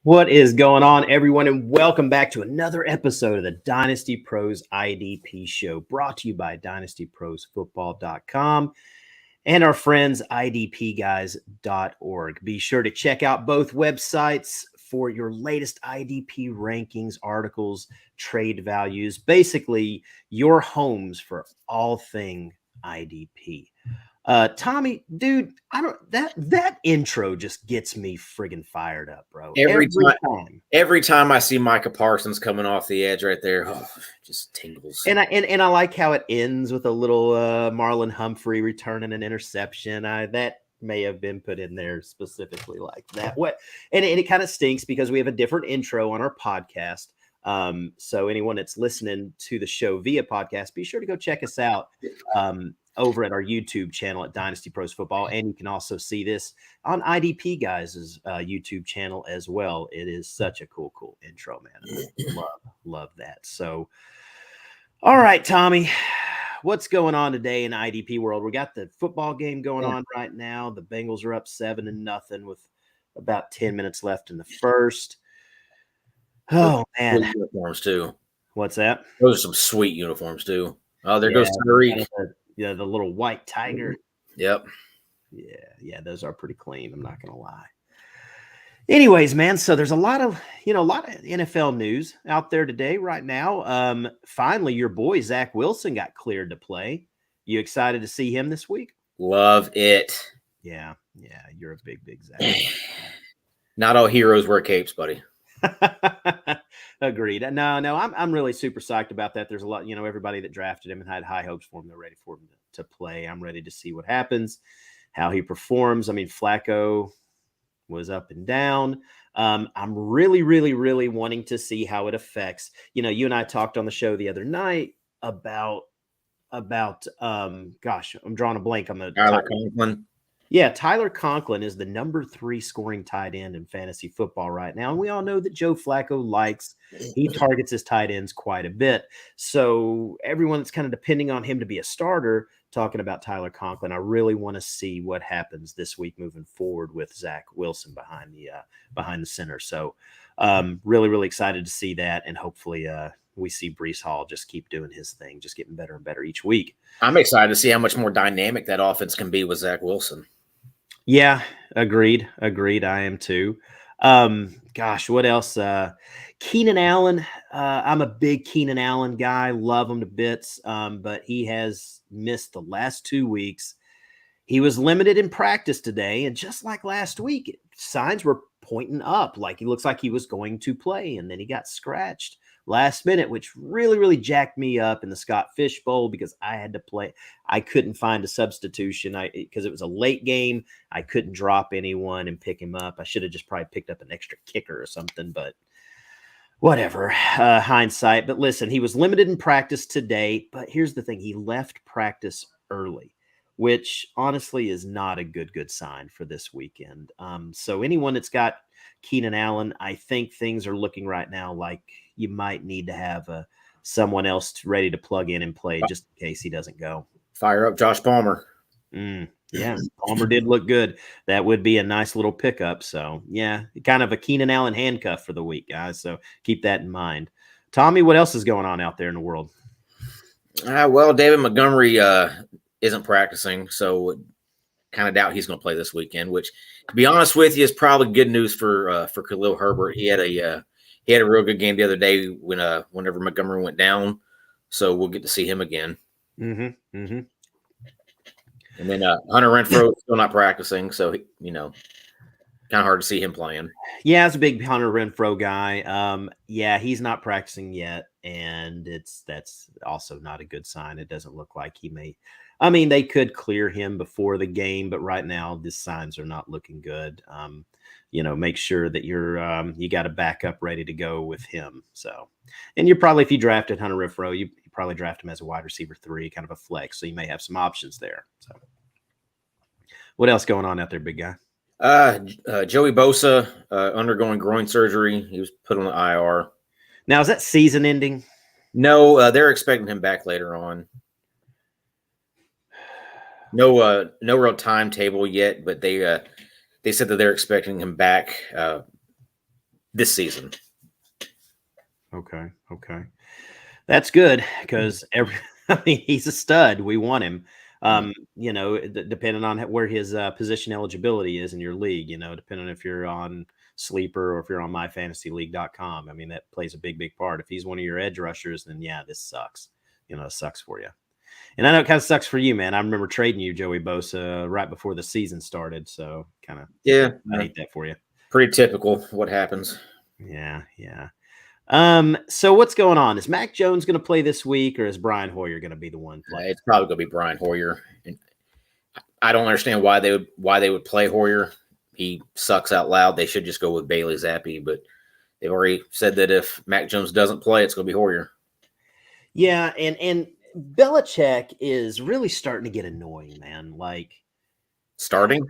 What is going on, everyone, and welcome back to another episode of the Dynasty Pros IDP Show, brought to you by dynastyprosfootball.com and our friends idpguys.org. Be sure to check out both websites for your latest IDP rankings, articles, trade values, basically your homes for all thing IDP. Tommy, dude, that intro just gets me friggin' fired up, bro. Every time I see Micah Parsons coming off the edge right there, just tingles. And I like how it ends with a little Marlon Humphrey returning an interception. That may have been put in there specifically like that. And it kind of stinks because we have a different intro on our podcast. So anyone that's listening to the show via podcast, be sure to go check us out. Over at our YouTube channel at Dynasty Pros Football. And you can also see this on IDP Guys' YouTube channel as well. It is such a cool intro, man. Love that. So, all right, Tommy, what's going on today in IDP world? We got the football game going on right now. The Bengals are up 7-0 with about 10 minutes left in the first. Oh, man. Sweet uniforms, too. What's that? Those are some sweet uniforms, too. Oh, there goes Tyreek. Yeah, the little white tiger. Yep. Yeah, those are pretty clean. I'm not gonna lie. Anyways, man, so there's a lot of NFL news out there today, right now. Finally, your boy Zach Wilson got cleared to play. You excited to see him this week? Love it. Yeah, you're a big Zach. Not all heroes wear capes, buddy. Agreed. No, I'm really super psyched about that. There's a lot, everybody that drafted him and had high hopes for him, they're ready for him to play. I'm ready to see what happens, how he performs. I mean, Flacco was up and down. I'm really wanting to see how it affects. You and I talked on the show the other night about gosh, I'm drawing a blank on the Tyler Conklin. Yeah, Tyler Conklin is the number 3 scoring tight end in fantasy football right now. And we all know that Joe Flacco he targets his tight ends quite a bit. So everyone that's kind of depending on him to be a starter, talking about Tyler Conklin, I really want to see what happens this week moving forward with Zach Wilson behind the center. So really excited to see that. And hopefully we see Breece Hall just keep doing his thing, just getting better and better each week. I'm excited to see how much more dynamic that offense can be with Zach Wilson. Yeah, agreed. I am too. Gosh, what else? Keenan Allen. I'm a big Keenan Allen guy. Love him to bits. But he has missed the last 2 weeks. He was limited in practice today. And just like last week, signs were pointing up. Like he looks like he was going to play. And then he got scratched last minute, which really jacked me up in the Scott Fish Bowl because I had to play. I couldn't find a substitution because it was a late game. I couldn't drop anyone and pick him up. I should have just probably picked up an extra kicker or something, but whatever, hindsight. But listen, he was limited in practice today, but here's the thing. He left practice early, which honestly is not a good sign for this weekend. So anyone that's got Keenan Allen, I think things are looking right now like you might need to have someone else ready to plug in and play just in case he doesn't go. Fire up Josh Palmer. Yeah, Palmer did look good. That would be a nice little pickup. So, yeah, kind of a Keenan Allen handcuff for the week, guys. So keep that in mind. Tommy, what else is going on out there in the world? Well, David Montgomery isn't practicing, so kind of doubt he's going to play this weekend, which, to be honest with you, is probably good news for Khalil Herbert. He had a real good game the other day whenever Montgomery went down, so we'll get to see him again. Mm-hmm. And then Hunter Renfrow still not practicing, so kind of hard to see him playing. Yeah, it's a big Hunter Renfrow guy. Yeah, he's not practicing yet, and that's also not a good sign. It doesn't look like he may. I mean, they could clear him before the game, but right now the signs are not looking good. Make sure that you got a backup ready to go with him. So, and you're probably, if you drafted Hunter Renfrow, you probably draft him as a wide receiver 3, kind of a flex. So you may have some options there. So, what else going on out there, big guy? Joey Bosa undergoing groin surgery. He was put on the IR. Now, is that season ending? No, they're expecting him back later on. No real timetable yet, but they said that they're expecting him back this season. Okay. That's good because I mean, he's a stud. We want him. Depending on where his position eligibility is in your league, depending on if you're on Sleeper or if you're on myfantasyleague.com. I mean, that plays a big part. If he's one of your edge rushers, then yeah, this sucks. It sucks for you. And I know it kind of sucks for you, man. I remember trading you Joey Bosa right before the season started. So kind of, I hate that for you. Pretty typical what happens. Yeah. So what's going on? Is Mac Jones going to play this week, or is Brian Hoyer going to be the one playing? It's probably going to be Brian Hoyer. And I don't understand why they would play Hoyer. He sucks out loud. They should just go with Bailey Zappi, but they've already said that if Mac Jones doesn't play, it's going to be Hoyer. Yeah, and Belichick is really starting to get annoying, man. Like starting.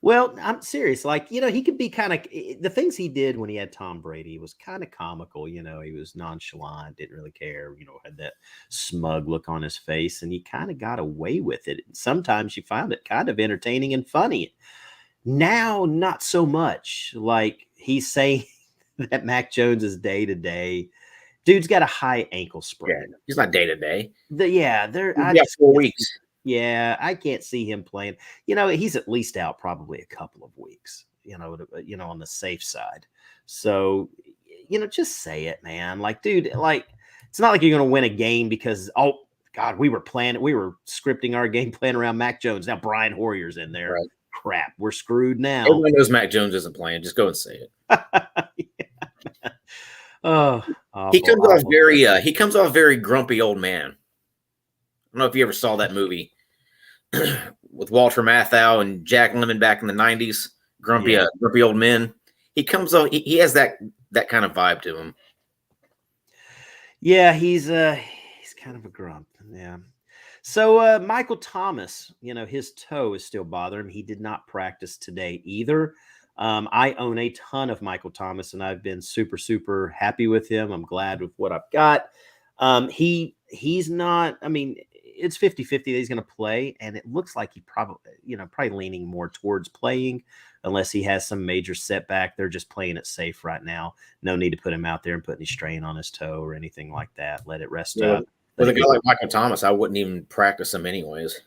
Well, I'm serious. Like, he could be kind of the things he did when he had Tom Brady was kind of comical. He was nonchalant, didn't really care, had that smug look on his face, and he kind of got away with it. Sometimes you found it kind of entertaining and funny. Now, not so much. Like, he's saying that Mac Jones is day to day. Dude's got a high ankle sprain. Yeah, he's not day to day. They're 4 weeks. Yeah, I can't see him playing. He's at least out probably a couple of weeks, on the safe side. So, just say it, man. Like, dude, like, it's not like you're going to win a game because, oh, God, we were scripting our game plan around Mac Jones. Now Brian Hoyer's in there. Right. Crap, we're screwed now. Everyone knows Mac Jones isn't playing. Just go and say it. Yeah. Oh, he comes off very grumpy old man. I don't know if you ever saw that movie with Walter Matthau and Jack Lemmon back in the 90s. Grumpy old men. He comes off. He has that kind of vibe to him. Yeah, he's kind of a grump. Yeah. So Michael Thomas, his toe is still bothering him. He did not practice today either. I own a ton of Michael Thomas, and I've been super, super happy with him. I'm glad with what I've got. He's not. I mean, it's 50-50 that he's going to play, and it looks like he probably leaning more towards playing unless he has some major setback. They're just playing it safe right now. No need to put him out there and put any strain on his toe or anything like that. Let it rest up. With a guy like Michael Thomas, I wouldn't even practice him anyways.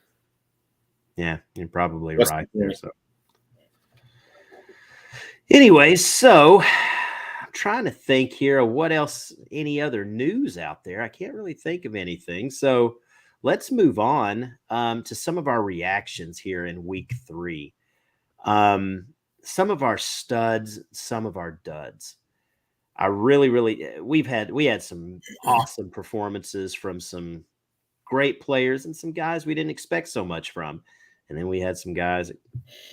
Yeah, you're probably right there. So, anyways, so I'm trying to think here of what else, any other news out there. I can't really think of anything. So let's move on to some of our reactions here in week 3. Some of our studs, some of our duds. I really, we had some awesome performances from some great players and some guys we didn't expect so much from. And then we had some guys that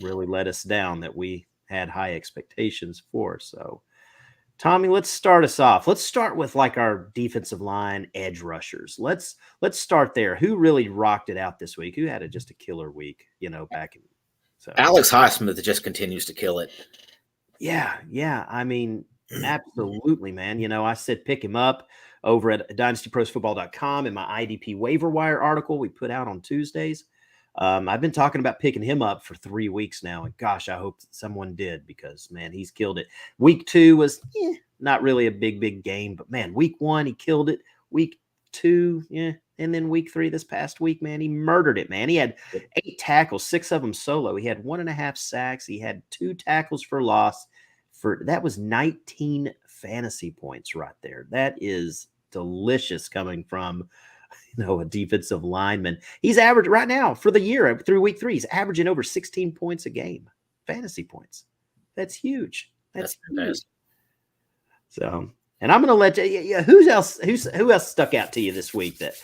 really let us down that we had high expectations for. So, Tommy, let's start us off. Let's start with like our defensive line edge rushers. Let's start there. Who really rocked it out this week? Who had just a killer week, back in. So Alex Highsmith just continues to kill it. Yeah. I mean, absolutely, man. I said pick him up over at dynastyprosfootball.com in my IDP waiver wire article we put out on Tuesdays. I've been talking about picking him up for 3 weeks now, and gosh, I hope someone did because, man, he's killed it. Week 2 was not really a big game, but, man, week 1, he killed it. Week 2, and then week 3 this past week, man, he murdered it, man. He had 8 tackles, 6 of them solo. He had 1.5 sacks. He had 2 tackles for loss. That was 19 fantasy points right there. That is delicious coming from a defensive lineman. He's average right now for the year through week 3. He's averaging over 16 points a game, fantasy points. That's huge. That's huge. So, and I'm going to let you. Who else stuck out to you this week that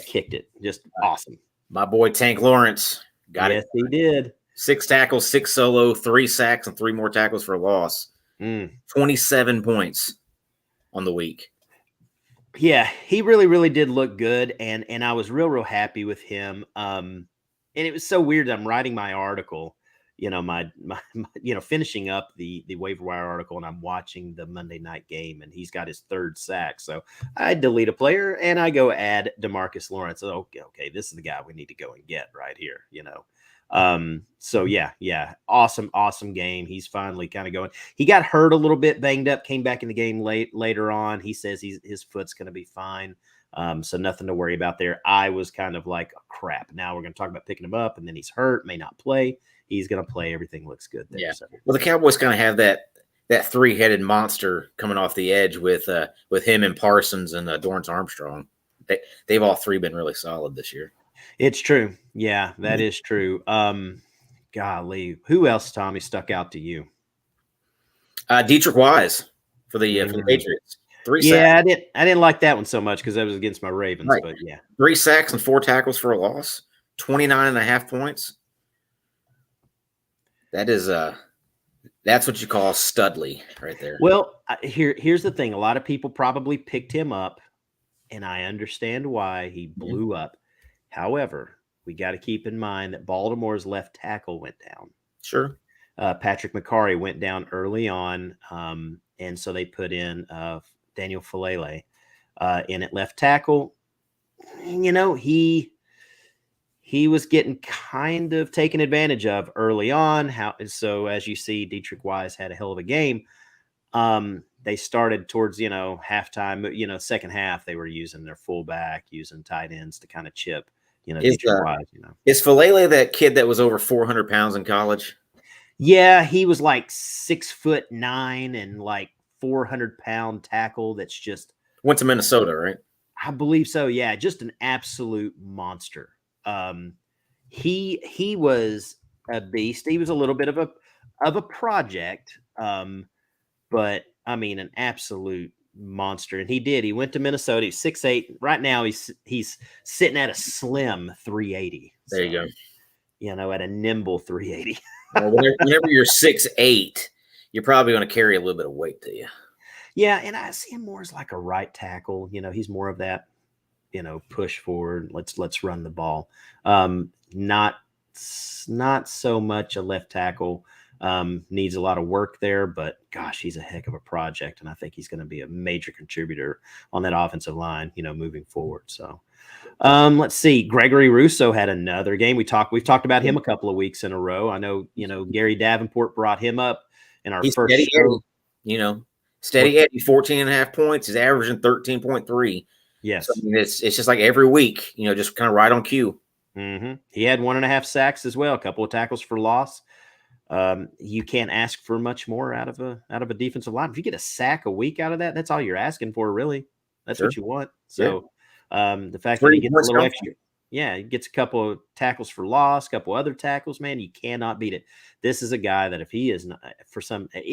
kicked it? Just awesome. My boy Tank Lawrence got it. Yes, he did. 6 tackles, 6 solo, 3 sacks, and 3 more tackles for a loss. 27 points on the week. Yeah, he really did look good, and I was real happy with him. And it was so weird that I'm writing my article, my finishing up the waiver wire article, and I'm watching the Monday night game, and he's got his 3rd sack. So I delete a player, and I go add DeMarcus Lawrence. Okay, this is the guy we need to go and get right here. So yeah, awesome game. He's finally kind of going. He got hurt a little bit, banged up, came back in the game later on. He says his foot's going to be fine. So nothing to worry about there. I was kind of like, oh, crap. Now we're going to talk about picking him up, and then he's hurt, may not play. He's going to play. Everything looks good there. Yeah. So. Well, the Cowboys kind of have that three-headed monster coming off the edge with him and Parsons and Dorrance Armstrong. They've all three been really solid this year. It's true. Yeah, that is true. Golly, who else, Tommy, stuck out to you? Dietrich Wise for the Patriots. 3 sacks. Yeah, I didn't like that one so much because that was against my Ravens. Right. But yeah, 3 sacks and 4 tackles for a loss. 29.5 points. That is that's what you call studly right there. Well, here's the thing. A lot of people probably picked him up, and I understand why he blew up. However, we got to keep in mind that Baltimore's left tackle went down. Sure. Patrick McCarry went down early on, and so they put in Daniel Falele in at left tackle. You know, he was getting kind of taken advantage of early on. So as you see, Dietrich Wise had a hell of a game. They started towards, halftime, second half, they were using their fullback, using tight ends to kind of chip, Dietrich Wise, Is Falele that kid that was over 400 pounds in college? Yeah, he was like 6'9" and like 400-pound tackle. That's just went to Minnesota, right? I believe so. Yeah, just an absolute monster. He was a beast. He was a little bit of a project, but I mean an absolute monster. And he went to Minnesota. He's 6'8". Right now he's sitting at a slim 380. There you go. At a nimble 380. Well, whenever you're 6'8", you're probably going to carry a little bit of weight to you. Yeah, and I see him more as like a right tackle. He's more of that, push forward. Let's run the ball. Not so much a left tackle. Needs a lot of work there, but gosh, he's a heck of a project, and I think he's going to be a major contributor on that offensive line, moving forward. So, let's see. Gregory Rousseau had another game. We've talked about him a couple of weeks in a row. I know, Gary Davenport brought him up in our first show. Steady Eddie, 14.5 points. He's averaging 13.3. Yes. So, I mean, it's just like every week, just kind of right on cue. Mm-hmm. He had 1.5 sacks as well, a couple of tackles for loss. You can't ask for much more out of a defensive line. If you get a sack a week out of that, that's all you're asking for, really. That's what you want. So the fact that he gets a little extra, he gets a couple of tackles for loss, a couple other tackles, man, you cannot beat it. This is a guy that if he is not,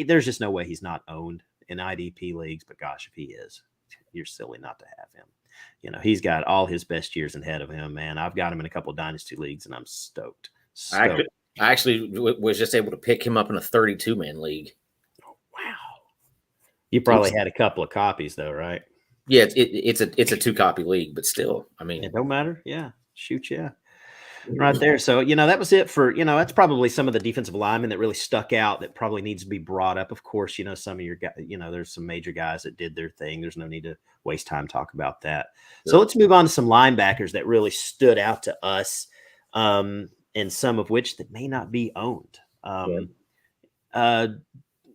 there's just no way he's not owned in IDP leagues. But gosh, if he is, you're silly not to have him. He's got all his best years ahead of him, man. I've got him in a couple of Dynasty leagues, and I'm stoked. I actually was just able to pick him up in a 32-man league. Oh, wow. You probably had a couple of copies, though, right? Yeah, it's a 2-copy league, but still, I mean. It don't matter. Yeah. Shoot, yeah. Right there. So, that was it for, that's probably some of the defensive linemen that really stuck out that probably needs to be brought up. Of course, some of your guys, there's some major guys that did their thing. There's no need to waste time talk about that. Sure. So let's move on to some linebackers that really stood out to us, and some of which that may not be owned.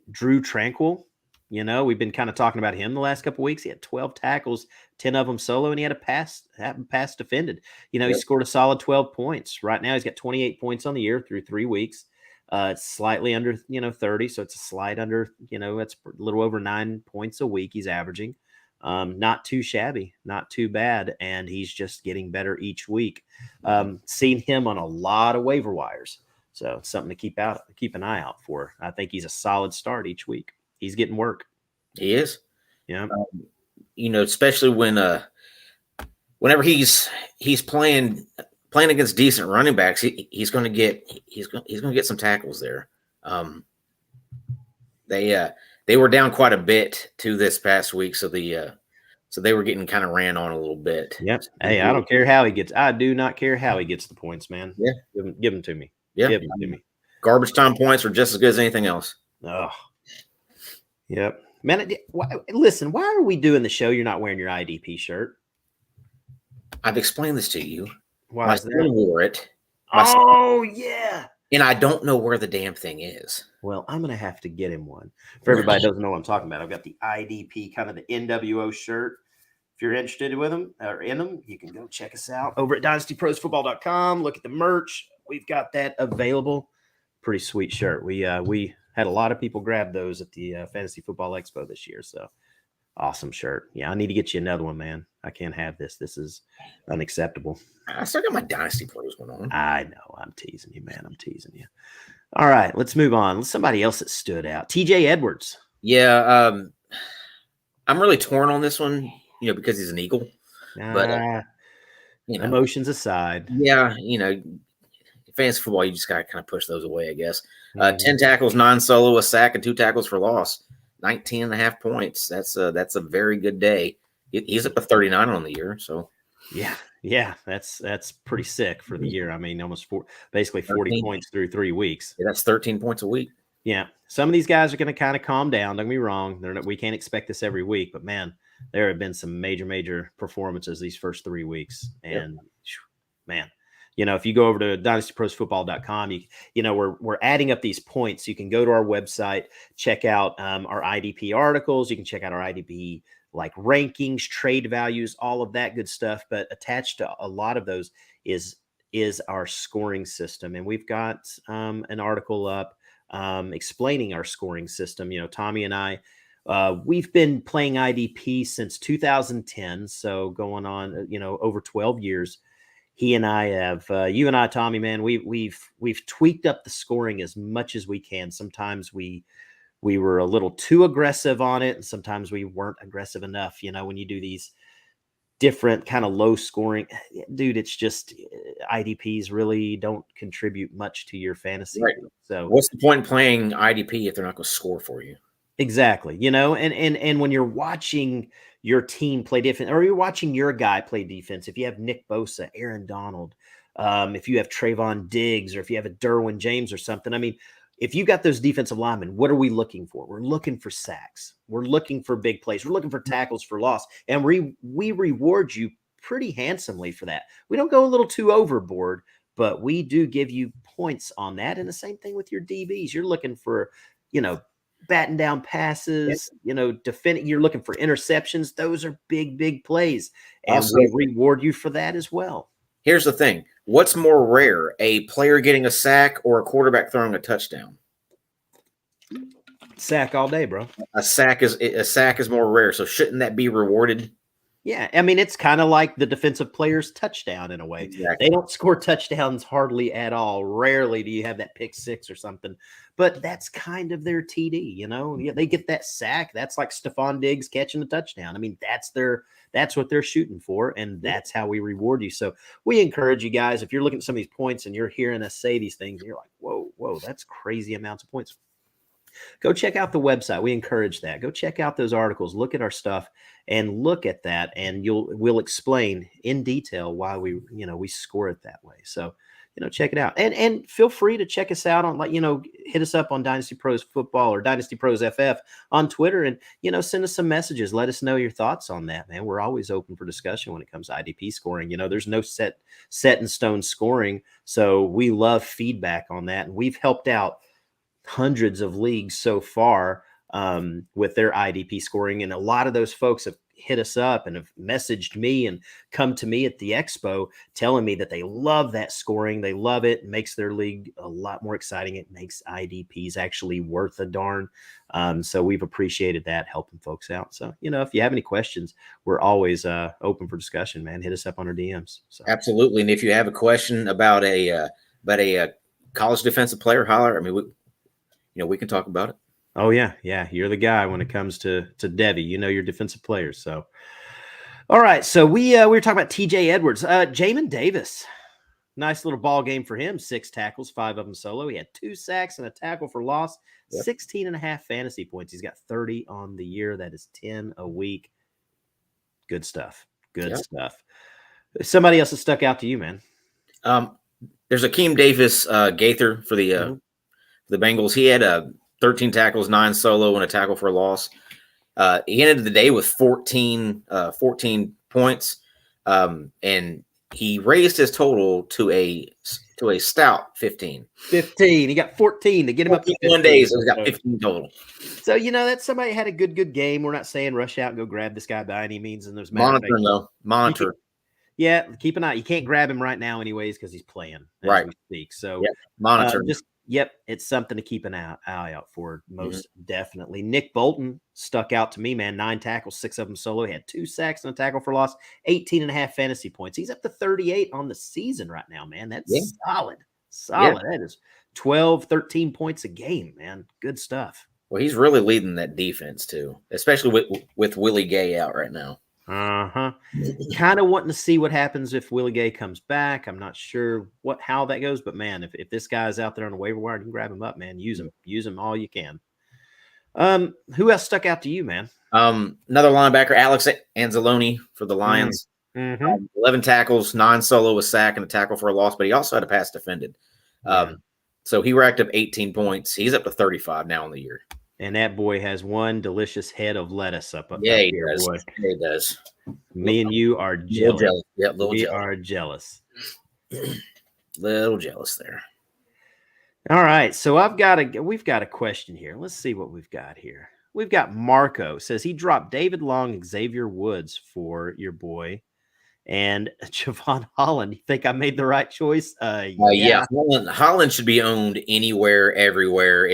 Drew Tranquil, we've been kind of talking about him the last couple of weeks. He had 12 tackles, 10 of them solo, and he had a pass defended. He scored a solid 12 points. Right now, he's got 28 points on the year through 3 weeks. It's slightly under, 30, so it's a slight under, it's a little over 9 points a week he's averaging. Not too shabby, not too bad, and he's just getting better each week. Seen him on a lot of waiver wires, so it's something to keep an eye out for. I think he's a solid start each week. He's getting work. He is. Yeah. Especially whenever he's playing against decent running backs, he's going to get some tackles there. They were down quite a bit to this past week, so they were getting kind of ran on a little bit. Yep. Hey, I don't care how he gets. I do not care how he gets the points, man. Yeah. Give them to me. Yeah. Give them to me. Garbage time points are just as good as anything else. Oh. Yep. Man, listen, why are we doing the show? You're not wearing your IDP shirt. I've explained this to you. Why My is that? son wore it. Oh, yeah. And I don't know where the damn thing is. Well, I'm going to have to get him one. For everybody who doesn't know what I'm talking about, I've got the IDP, kind of the NWO shirt. If you're interested with them or in them, you can go check us out over at dynastyprosfootball.com. Look at the merch. We've got that available. Pretty sweet shirt. We had a lot of people grab those at the Fantasy Football Expo this year. So awesome shirt. Yeah, I need to get you another one, man. I can't have this. This is unacceptable. I still got my Dynasty Pros one on. I know. I'm teasing you, man. I'm teasing you. All right, let's move on. Somebody else that stood out. TJ Edwards. Yeah, I'm really torn on this one, because he's an Eagle. But emotions aside. Yeah, fantasy football, you just got to kind of push those away, I guess. 10 tackles, 9 solo, a sack, and 2 tackles for loss. 19.5 points. That's a very good day. He's up to 39 on the year, so yeah, that's pretty sick for the year. I mean, almost basically 40 points through 3 weeks. Yeah, that's 13 points a week. Yeah, some of these guys are going to kind of calm down. Don't get me wrong; we can't expect this every week, but man, there have been some major performances these first 3 weeks, and man. If you go over to dynastyprosfootball.com, we're adding up these points. You can go to our website, check out our IDP articles. You can check out our IDP rankings, trade values, all of that good stuff. But attached to a lot of those is our scoring system. And we've got an article up explaining our scoring system. Tommy and I, we've been playing IDP since 2010. So going on, over 12 years. He and I have, you and I, Tommy, man, we've tweaked up the scoring as much as we can. Sometimes we were a little too aggressive on it, and sometimes we weren't aggressive enough. When you do these different kind of low scoring, dude, it's just IDPs really don't contribute much to your fantasy. Right. So what's the point in playing IDP if they're not going to score for you? Exactly. And when you're watching your team play defense, or you're watching your guy play defense, if you have Nick Bosa, Aaron Donald, if you have Trayvon Diggs, or if you have a Derwin James or something, I mean, if you got those defensive linemen, what are we looking for? We're looking for sacks. We're looking for big plays. We're looking for tackles for loss. And we reward you pretty handsomely for that. We don't go a little too overboard, but we do give you points on that. And the same thing with your DBs. You're looking for, batting down passes, defending. You're looking for interceptions. Those are big plays. And we reward you for that as well. Here's the thing. What's more rare, a player getting a sack or a quarterback throwing a touchdown? Sack all day, bro. A sack is more rare. So shouldn't that be rewarded? Yeah, I mean, it's kind of like the defensive player's touchdown in a way. Exactly. They don't score touchdowns hardly at all. Rarely do you have that pick six or something, but that's kind of their TD, Yeah, they get that sack. That's like Stephon Diggs catching a touchdown. I mean, that's what they're shooting for, and that's how we reward you. So we encourage you guys, if you're looking at some of these points and you're hearing us say these things, and you're like, whoa, that's crazy amounts of points. Go check out the website. We encourage that. Go check out those articles, look at our stuff, and look at that, and we'll explain in detail why we score it that way. So, check it out. And feel free to check us out on, hit us up on Dynasty Pros Football or Dynasty Pros FF on Twitter, and, send us some messages. Let us know your thoughts on that, man. We're always open for discussion when it comes to IDP scoring. There's no set in stone scoring. So we love feedback on that. And we've helped out hundreds of leagues so far with their IDP scoring. And a lot of those folks have hit us up and have messaged me and come to me at the expo telling me that they love that scoring. They love it. It makes their league a lot more exciting. It makes IDPs actually worth a darn. So we've appreciated that, helping folks out. So, if you have any questions, we're always open for discussion, man. Hit us up on our DMs. So. Absolutely. And if you have a question about a college defensive player, holler. I mean, we can talk about it. Oh, yeah. Yeah. You're the guy when it comes to Debbie. Your defensive players. So, all right. So we were talking about TJ Edwards. Jamin Davis. Nice little ball game for him. 6 tackles, 5 of them solo. He had 2 sacks and a tackle for loss. Yep. 16.5 fantasy points. He's got 30 on the year. That is 10 a week. Good stuff. Good stuff. Somebody else that stuck out to you, man. There's Akeem Davis Gaither for the Bengals. He had 13 tackles, 9 solo, and a tackle for a loss. He ended the day with 14 points, and he raised his total to a to a stout 15. 15. He got 14 to get him up to 15. 1 days, he's got 15 total. So, that's somebody had a good game. We're not saying rush out and go grab this guy by any means. And there's Monitor, though. Monitor. Yeah, keep an eye. You can't grab him right now anyways because he's playing as we speak. So, monitor. It's something to keep an eye out for, most definitely. Nick Bolton stuck out to me, man. 9 tackles, 6 of them solo. He had 2 sacks and a tackle for loss, 18.5 fantasy points. He's up to 38 on the season right now, man. That's solid. Solid. Yeah. That is 12, 13 points a game, man. Good stuff. Well, he's really leading that defense, too, especially with Willie Gay out right now. Kind of wanting to see what happens if Willie Gay comes back. I'm not sure how that goes, but man, if this guy's out there on the waiver wire, you can grab him up, man. Use him all you can. Who else stuck out to you, man? Another linebacker, Alex Anzalone for the Lions. 11 tackles, 9 solo, a sack, and a tackle for a loss, but he also had a pass defended. So he racked up 18 points. He's up to 35 now in the year. And that boy has one delicious head of lettuce up here, does. Boy. Yeah, he does. Me and you are jealous. Yeah, we are jealous. Little jealous there. All right, so we've got a question here. Let's see what we've got here. We've got Marco says he dropped David Long, Xavier Woods for your boy, and Javon Holland. You think I made the right choice? Yeah. Holland should be owned anywhere, everywhere.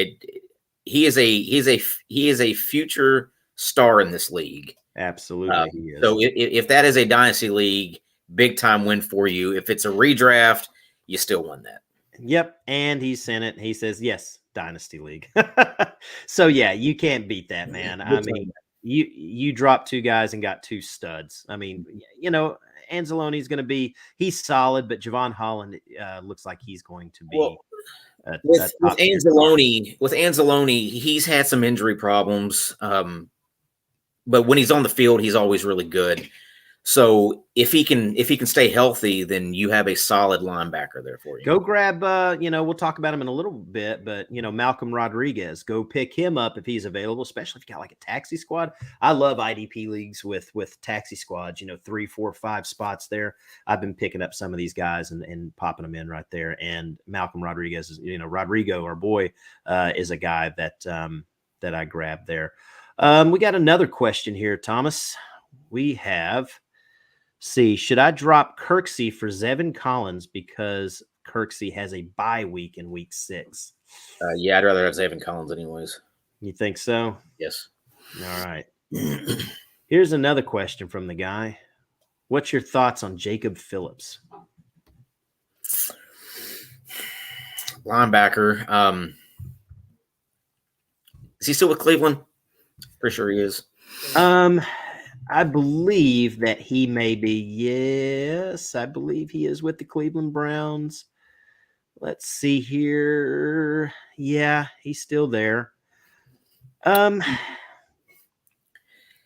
He is a future star in this league. Absolutely, he is. So if that is a dynasty league, big time win for you. If it's a redraft, you still won that. Yep, and he sent it. He says yes, dynasty league. So yeah, you can't beat that, man. I mean, you dropped 2 guys and got 2 studs. I mean, Anzalone's going to he's solid, but Javon Holland looks like he's going to be. Well, with Anzalone, he's had some injury problems, but when he's on the field, he's always really good. So if he can stay healthy, then you have a solid linebacker there for you. Go grab, we'll talk about him in a little bit, but Malcolm Rodriguez, go pick him up if he's available, especially if you got like a taxi squad. I love IDP leagues with taxi squads, 3, 4, 5 spots there. I've been picking up some of these guys and popping them in right there. And Malcolm Rodriguez is, Rodrigo, our boy, is a guy that I grabbed there. We got another question here, Thomas. We have. Should I drop Kirksey for Zevin Collins because Kirksey has a bye week in week 6? Yeah, I'd rather have Zevin Collins anyways. You think so? Yes. All right. Here's another question from the guy. What's your thoughts on Jacob Phillips? Linebacker. Is he still with Cleveland? Pretty sure he is. I believe that he may be. Yes, I believe he is with the Cleveland Browns. Let's see here. Yeah, he's still there. That's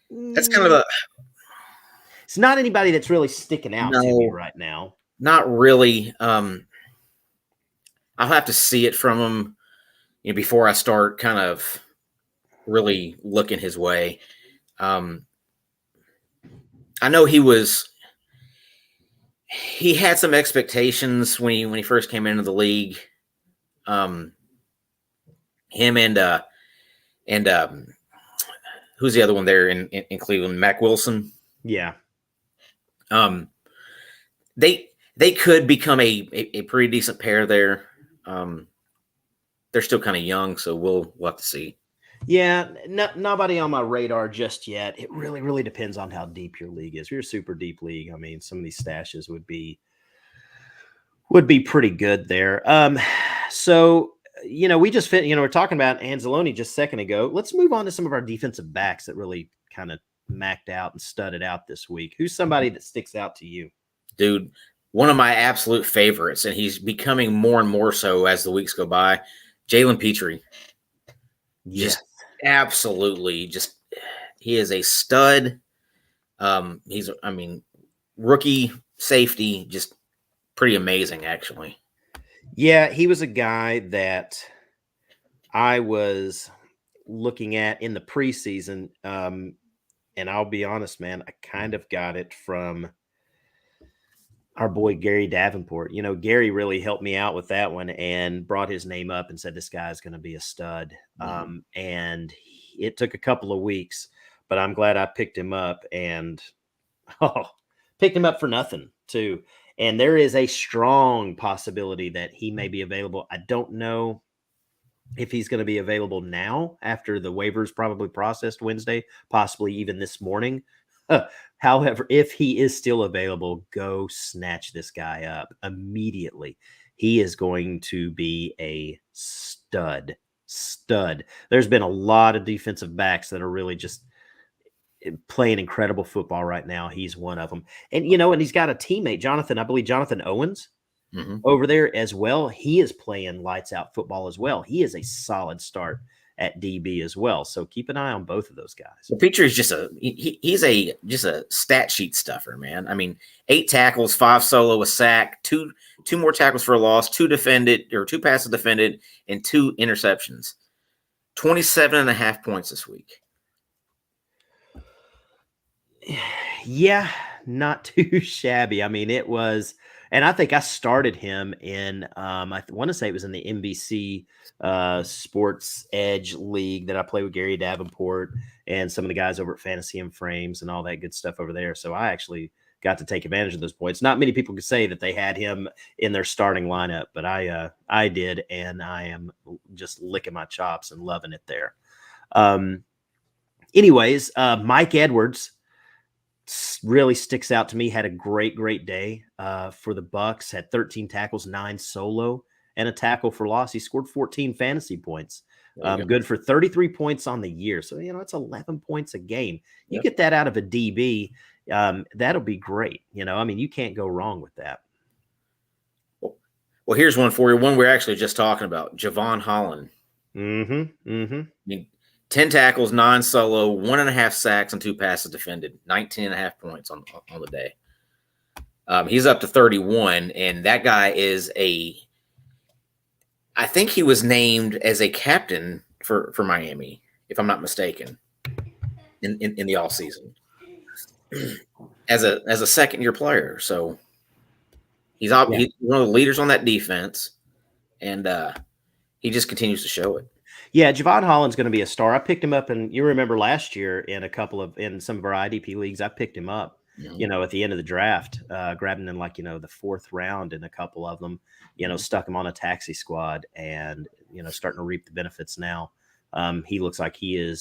kind of a. It's not anybody that's really sticking out to me right now. Not really. I'll have to see it from him, before I start kind of really looking his way. I know he had some expectations when he first came into the league. Him and who's the other one there in Cleveland? Mac Wilson. Yeah. They could become a pretty decent pair there. They're still kind of young, so we'll have to see. Yeah, nobody on my radar just yet. It really, really depends on how deep your league is. If you're a super deep league, I mean, some of these stashes would be pretty good there. So, we just we're talking about Anzalone just a second ago. Let's move on to some of our defensive backs that really kind of macked out and studded out this week. Who's somebody that sticks out to you? Dude, one of my absolute favorites, and he's becoming more and more so as the weeks go by, Jalen Petrie. Yes. Absolutely. He is a stud. Rookie safety, just pretty amazing, actually. Yeah, he was a guy that I was looking at in the preseason. And I'll be honest, man, I kind of got it from our boy Gary Davenport. Gary really helped me out with that one and brought his name up and said this guy's going to be a stud. And it took a couple of weeks, but I'm glad I picked him up and picked him up for nothing too. And there is a strong possibility that he may be available. I don't know if he's going to be available now after the waivers probably processed Wednesday, possibly even this morning. However, if he is still available, go snatch this guy up immediately. He is going to be a stud. There's been a lot of defensive backs that are really just playing incredible football right now. He's one of them. And, and he's got a teammate, Jonathan, I believe Jonathan Owens over there as well. He is playing lights out football as well. He is a solid start at DB as well. So keep an eye on both of those guys. The Petrie is just he's a stat sheet stuffer, man. I mean, 8 tackles, 5 solo, a sack, two more tackles for a loss, 2 passes defended, and 2 interceptions. 27.5 points this week. Yeah, not too shabby. I mean, it was, and I think I started him in, I want to say it was in the NBC Sports Edge League that I play with Gary Davenport and some of the guys over at Fantasy and Frames and all that good stuff over there. So I actually got to take advantage of those points. Not many people could say that they had him in their starting lineup, but I did, and I am just licking my chops and loving it there. Anyways, Mike Edwards really sticks out to me. Had a great day for the Bucks. Had 13 tackles, 9 solo, and a tackle for loss. He scored 14 fantasy points. Good for 33 points on the year. So, it's 11 points a game. You get that out of a DB, that'll be great. You can't go wrong with that. Well, here's one for you. One we're actually just talking about, Javon Holland. I mean, 10 tackles, 9 solo, 1.5 sacks, and 2 passes defended. 19.5 points on the day. He's up to 31, and that guy is I think he was named as a captain for Miami, if I'm not mistaken, in the offseason as a second-year player. So he's one of the leaders on that defense, and he just continues to show it. Yeah, Javon Holland's going to be a star. I picked him up, and you remember last year in some of our IDP leagues, I picked him up, at the end of the draft, grabbing him like, the 4th round in a couple of them, stuck him on a taxi squad and, starting to reap the benefits now. He looks like he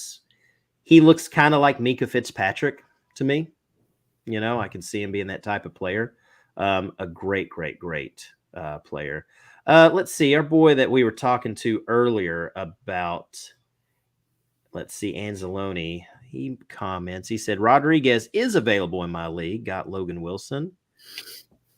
looks kind of like Mika Fitzpatrick to me. I can see him being that type of player. A great player. Let's see, our boy that we were talking to earlier about, Anzalone, he comments, he said, Rodriguez is available in my league, got Logan Wilson,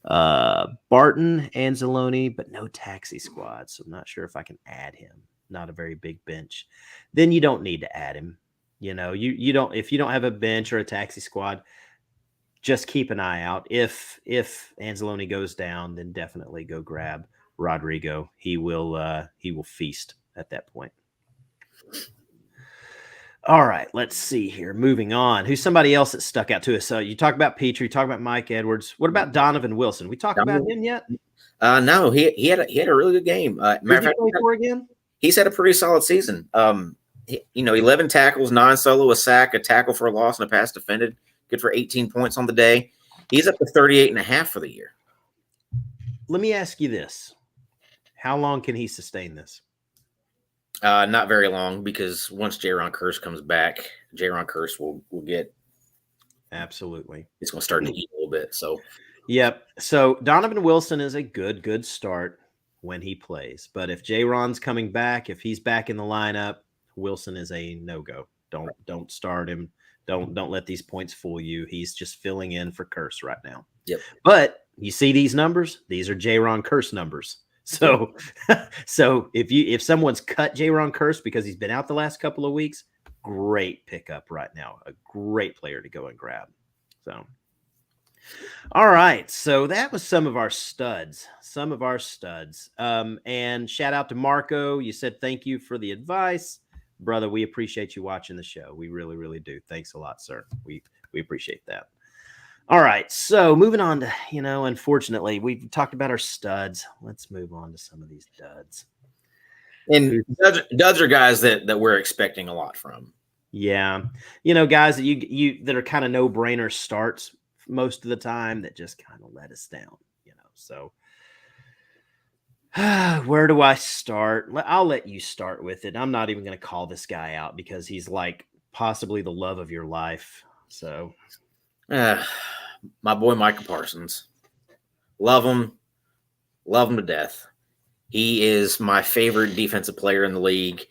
Barton, Anzalone, but no taxi squad, so I'm not sure if I can add him. Not a very big bench. Then you don't need to add him. You don't, if you don't have a bench or a taxi squad, just keep an eye out. If Anzalone goes down, then definitely go grab Rodrigo. He will feast at that point. All right, let's see here. Moving on. Who's somebody else that stuck out to us? So you talk about Petrie, you talk about Mike Edwards. What about Donovan Wilson? We talked about him yet? No, he had a really good game. Matter of fact, again? He's had a pretty solid season. 11 tackles, 9 solo, a sack, a tackle for a loss, and a pass defended. Good for 18 points on the day. He's up to 38.5 for the year. Let me ask you this. How long can he sustain this? Not very long, because once Jaron Curse comes back, Jaron Curse will get. Absolutely. It's going to start to eat a little bit. So, yep. So Donovan Wilson is a good start when he plays. But if Jaron's coming back, if he's back in the lineup, Wilson is a no-go. Don't start him. Don't let these points fool you. He's just filling in for Curse right now. Yep. But you see these numbers? These are Jaron Curse numbers. So if someone's cut Jaron Curse because he's been out the last couple of weeks, great pickup right now. A great player to go and grab. So, all right. So that was some of our studs. And shout out to Marco. You said thank you for the advice. Brother, we appreciate you watching the show. We really, really do. Thanks a lot, sir. We appreciate that. All right, so moving on to, unfortunately, we've talked about our studs. Let's move on to some of these duds. And duds are guys that we're expecting a lot from. Yeah, guys that you that are kind of no brainer starts most of the time that just kind of let us down. So where do I start? I'll let you start with it. I'm not even going to call this guy out because he's like possibly the love of your life. So, my boy Micah Parsons, love him to death. He is my favorite defensive player in the league.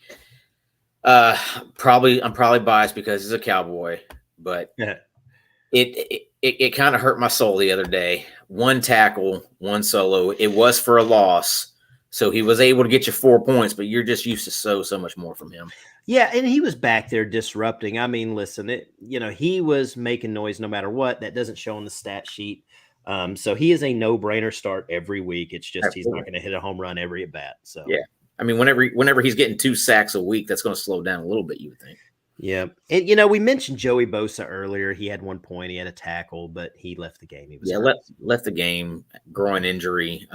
I'm probably biased because he's a Cowboy, but yeah. it kind of hurt my soul the other day. One tackle, one solo. It was for a loss, so he was able to get you 4 points, but you're just used to so much more from him. Yeah, and he was back there disrupting. I mean, listen, he was making noise no matter what. That doesn't show on the stat sheet. So he is a no-brainer start every week. It's just he's not going to hit a home run every at bat. So yeah, I mean, whenever he's getting 2 sacks a week, that's going to slow down a little bit, you would think. Yeah, and we mentioned Joey Bosa earlier. He had 1 point, he had a tackle, but he left the game. He was left the game, groin injury.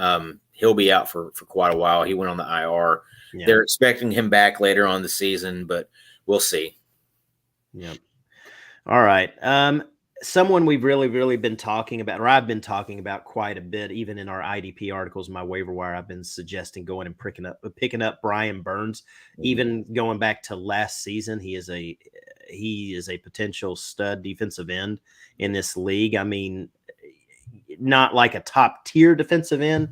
He'll be out for quite a while. He went on the IR. Yeah. They're expecting him back later on the season, but we'll see. Yeah. All right. Someone we've really been talking about, or I've been talking about quite a bit, even in our IDP articles, my waiver wire, I've been suggesting going and picking up Brian Burns. Mm-hmm. Even going back to last season, he is a potential stud defensive end in this league. I mean, not like a top tier defensive end,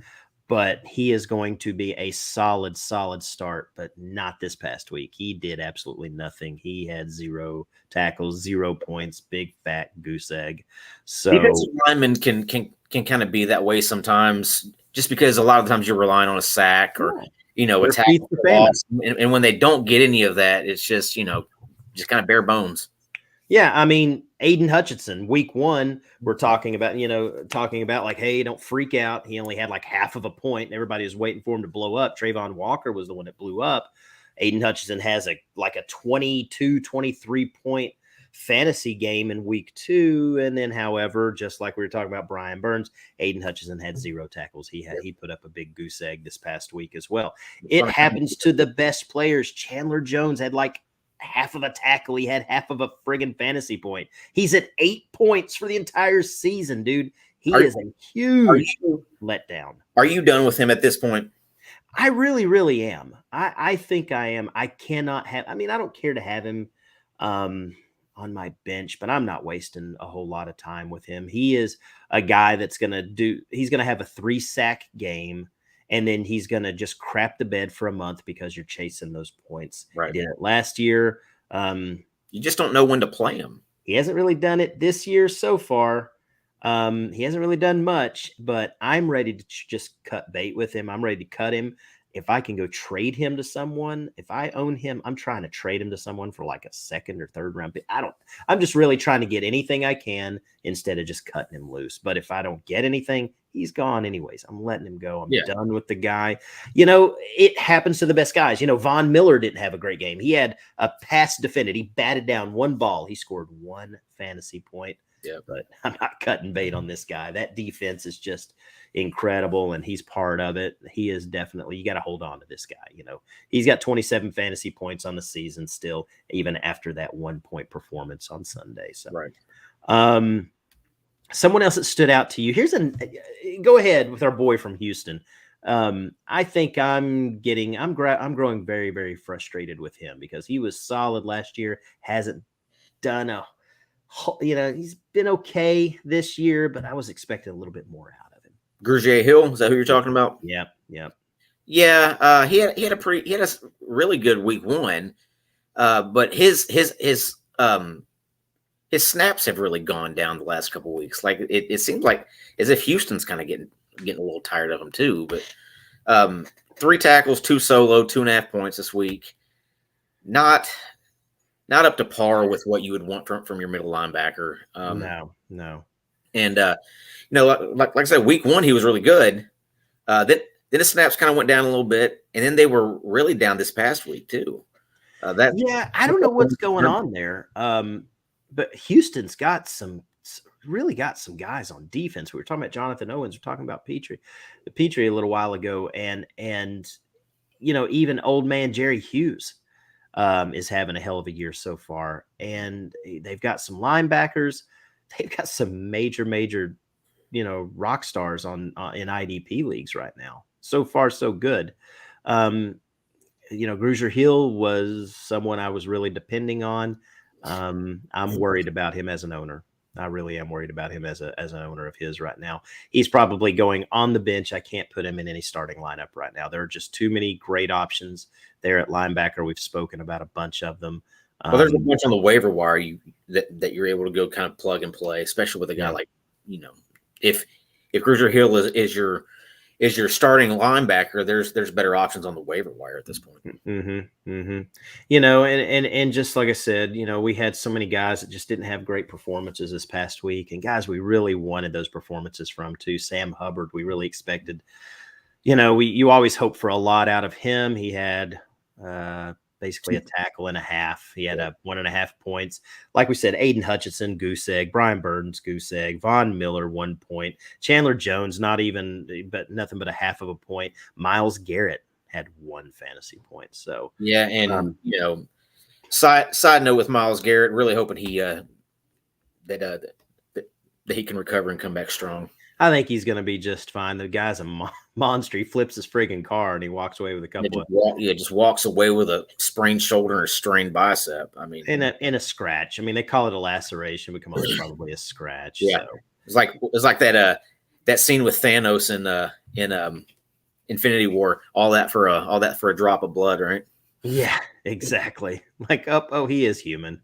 but he is going to be a solid start, but not this past week. He did absolutely nothing. He had 0 tackles, 0 points, big fat goose egg. So defensive linemen can kind of be that way sometimes, just because a lot of the times you're relying on a sack or a tackle loss, and when they don't get any of that, it's just just kind of bare bones. Yeah, I mean, Aiden Hutchinson, week 1, we're talking about like, hey, don't freak out. He only had like half of a point, and everybody was waiting for him to blow up. Trayvon Walker was the one that blew up. Aiden Hutchinson has a 22, 23 point fantasy game in week 2. And then, however, just like we were talking about Brian Burns, Aiden Hutchinson had 0 tackles. He put up a big goose egg this past week as well. It happens to the best players. Chandler Jones had like half of a tackle. He had half of a friggin' fantasy point. He's at 8 points for the entire season, dude. He is a huge letdown. Are you done with him at this point? I really am. I think I am. I cannot have, I don't care to have him on my bench, but I'm not wasting a whole lot of time with him. He is a guy that's he's going to have a 3 sack game. And then he's going to just crap the bed for a month because you're chasing those points. Right. He did it last year. You just don't know when to play him. He hasn't really done it this year so far. He hasn't really done much, but I'm ready to just cut bait with him. I'm ready to cut him. If I can go trade him to someone, if I own him, I'm trying to trade him to someone for like a 2nd or 3rd round pick. I'm just really trying to get anything I can instead of just cutting him loose. But if I don't get anything, he's gone anyways. I'm letting him go. I'm done with the guy. It happens to the best guys. Von Miller didn't have a great game. He had a pass defended. He batted down 1 ball. He scored 1 fantasy point. Yeah, but I'm not cutting bait on this guy. That defense is just incredible, and he's part of it. He is definitely, you got to hold on to this guy. He's got 27 fantasy points on the season still, even after that 1 point performance on Sunday. So, right. Someone else that stood out to you. Go ahead with our boy from Houston. I think I'm growing very, very frustrated with him because he was solid last year. Hasn't done he's been okay this year, but I was expecting a little bit more out of him. Grugier Hill, is that who you're talking about? Yeah. Yeah. He had a really good week 1, but his snaps have really gone down the last couple of weeks. Like it seems like as if Houston's kind of getting a little tired of him too. But 3 tackles, 2 solo, 2.5 points this week. Not up to par with what you would want from your middle linebacker. No. And like I said, week 1 he was really good. Then his snaps kind of went down a little bit, and then they were really down this past week too. I don't know what's going on there. But Houston's got some really got some guys on defense. We were talking about Jonathan Owens. We're talking about Petrie a little while ago, and even old man Jerry Hughes is having a hell of a year so far. And they've got some linebackers. They've got some major, rock stars on in IDP leagues right now. So far, so good. Grugier Hill was someone I was really depending on. I'm worried about him as an owner. I really am worried about him as an owner of his right now. He's probably going on the bench. I can't put him in any starting lineup right now. There are just too many great options there at linebacker. We've spoken about a bunch of them. Well, there's a bunch on the waiver wire that you're able to go kind of plug and play, especially with a guy like, if Grugier Hill is your starting linebacker, there's better options on the waiver wire at this point. And just like I said, we had so many guys that just didn't have great performances this past week, and guys we really wanted those performances from too. Sam Hubbard, we really expected. You always hope for a lot out of him. He had basically a tackle and a half. He had 1.5 points. Like we said, Aiden Hutchinson, goose egg. Brian Burns, goose egg. Von Miller, 1 point. Chandler Jones, nothing but a half of a point. Myles Garrett had 1 fantasy point. So yeah, and side note with Myles Garrett, really hoping he that he can recover and come back strong. I think he's going to be just fine. The guy's a monster. He flips his friggin' car and he walks away with a couple just walks away with a sprained shoulder or a strained bicep. I mean, in a scratch. I mean, they call it a laceration, but come on, it's probably a scratch. Yeah, so. It's like that scene with Thanos in Infinity War. All that for a drop of blood, right? Yeah, exactly. Like, he is human.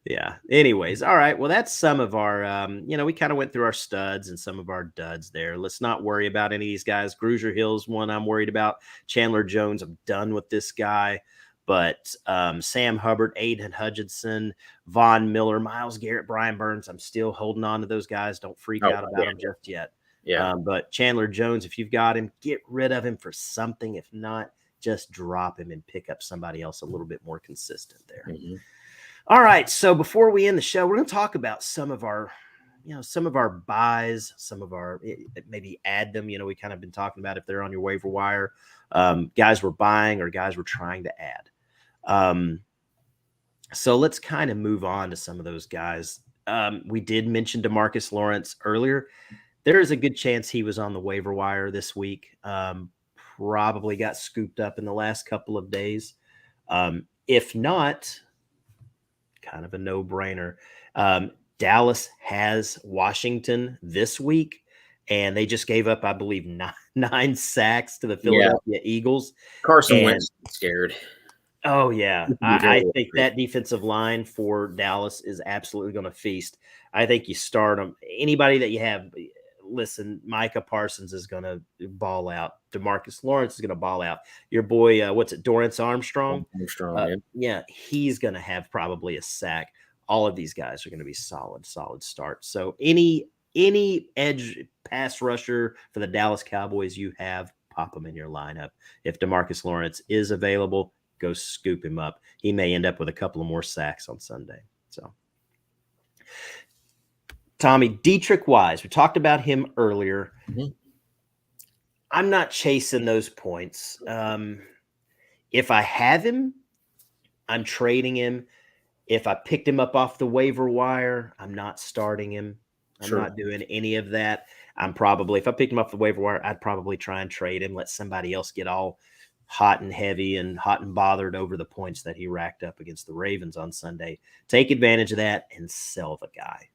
Yeah. Anyways, all right. Well, that's some of our, we kind of went through our studs and some of our duds there. Let's not worry about any of these guys. Grugier Hill's one I'm worried about. Chandler Jones, I'm done with this guy. But Sam Hubbard, Aiden Hutchinson, Von Miller, Myles Garrett, Brian Burns, I'm still holding on to those guys. Don't freak out about them just yet. Yeah. But Chandler Jones, if you've got him, get rid of him for something. If not, just drop him and pick up somebody else a little bit more consistent there. Mm-hmm. All right. So before we end the show, we're going to talk about some of our buys, some of our, maybe add them. We kind of been talking about if they're on your waiver wire, guys we're buying or guys we're trying to add. So let's kind of move on to some of those guys. We did mention DeMarcus Lawrence earlier. There is a good chance he was on the waiver wire this week. Probably got scooped up in the last couple of days. If not, kind of a no-brainer. Dallas has Washington this week, and they just gave up, I believe, nine sacks to the Philadelphia Eagles. Carson Wentz scared. Oh, yeah. I think that defensive line for Dallas is absolutely going to feast. I think you start them. Anybody that you have, listen, Micah Parsons is going to ball out. DeMarcus Lawrence is going to ball out. Your boy, Dorrance Armstrong? Yeah, he's going to have probably a sack. All of these guys are going to be solid starts. So any edge pass rusher for the Dallas Cowboys you have, pop them in your lineup. If DeMarcus Lawrence is available, go scoop him up. He may end up with a couple of more sacks on Sunday. So, Tommy, Dietrich Wise, we talked about him earlier. Mm-hmm. I'm not chasing those points. If I have him, I'm trading him. If I picked him up off the waiver wire, I'm not starting him. I'm not doing any of that. If I picked him off the waiver wire, I'd probably try and trade him, let somebody else get all hot and heavy and hot and bothered over the points that he racked up against the Ravens on Sunday. Take advantage of that and sell the guy.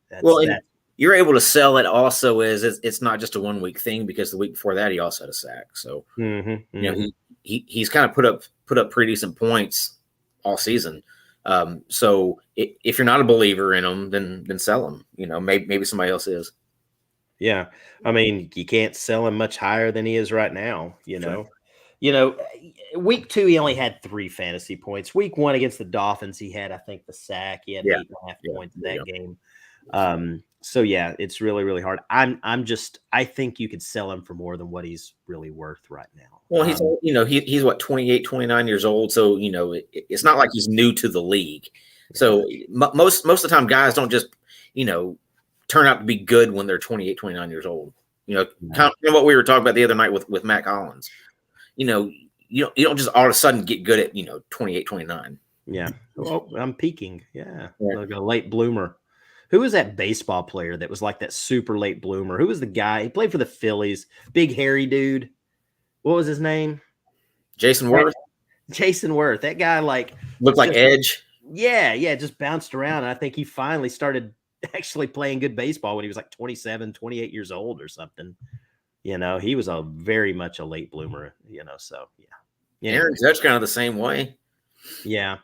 You're able to sell it also it's not just a 1 week thing, because the week before that he also had a sack. So he's kind of put up pretty decent points all season. So if you're not a believer in him, then sell him. Maybe somebody else is. Yeah, I mean, you can't sell him much higher than he is right now. Week 2 he only had 3 fantasy points. Week 1 against the Dolphins, he had, I think, the sack. He had 8.5 points in that game. So yeah, it's really, really hard. I think you could sell him for more than what he's really worth right now. Well, he's what, 28, 29 years old. So, it's not like he's new to the league. So most of the time guys don't just, turn out to be good when they're 28, 29 years old. Kind of what we were talking about the other night with Matt Collins. You don't just all of a sudden get good at 28, 29. Yeah. Oh, I'm peaking. Yeah. Like a late bloomer. Who was that baseball player that was like that super late bloomer? Who was the guy? He played for the Phillies. Big hairy dude. What was his name? Jason Worth. Jason Worth. That guy looked like Edge. Yeah, just bounced around. And I think he finally started actually playing good baseball when he was like 27, 28 years old or something. He was very much a late bloomer, so yeah. Aaron Judge kind of the same way. Yeah.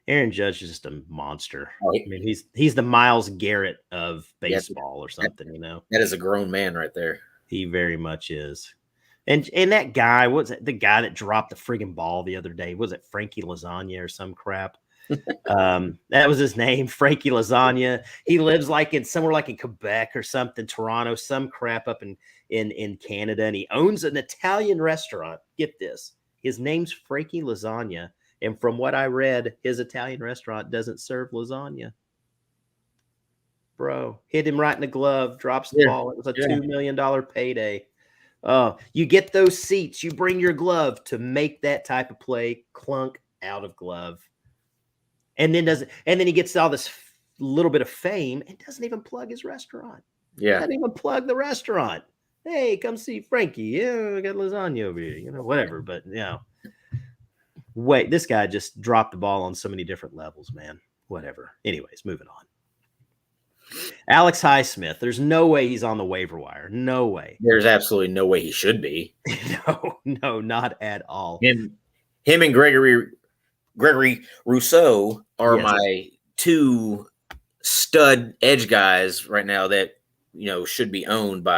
Aaron Judge is just a monster. I mean, he's the Myles Garrett of baseball or something, That is a grown man right there. He very much is. And that guy, what's it? The guy that dropped the friggin' ball the other day, was it Frankie Lasagna or some crap? That was his name, Frankie Lasagna. He lives somewhere like in Quebec or something, Toronto, some crap up in Canada, and he owns an Italian restaurant. Get this, his name's Frankie Lasagna, and from what I read, his Italian restaurant doesn't serve lasagna. Bro, hit him right in the glove, drops the ball. It was a $2 million payday. You get those seats, you bring your glove to make that type of play, clunk out of glove. And then he gets all this little bit of fame and doesn't even plug his restaurant. Yeah. Doesn't even plug the restaurant. Hey, come see Frankie. Yeah, I got lasagna over here, whatever. But wait, this guy just dropped the ball on so many different levels, man. Whatever. Anyways, moving on. Alex Highsmith, there's no way he's on the waiver wire. No way. There's absolutely no way he should be. No, not at all. Him and Gregory Rousseau are my two stud edge guys right now that should be owned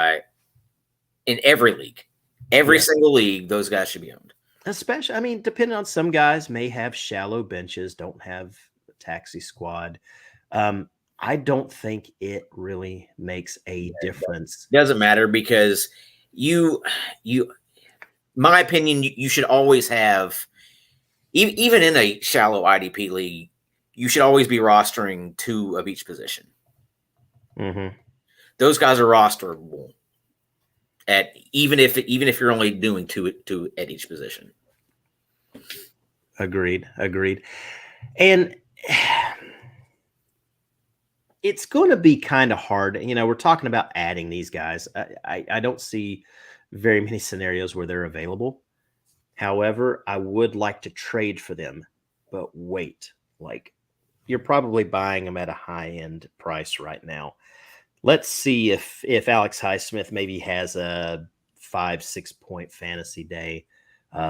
in every league. Every single league, those guys should be owned. Especially, I mean, depending on some guys may have shallow benches, don't have a taxi squad. I don't think it really makes a difference. It doesn't matter because my opinion, you should always have, even in a shallow IDP league, you should always be rostering 2 of each position. Mm-hmm. Those guys are rosterable even if you're only doing two at each position. Agreed. And it's going to be kind of hard. We're talking about adding these guys. I don't see very many scenarios where they're available. However, I would like to trade for them, but wait, you're probably buying them at a high-end price right now. Let's see if Alex Highsmith maybe has a 5-6 point fantasy day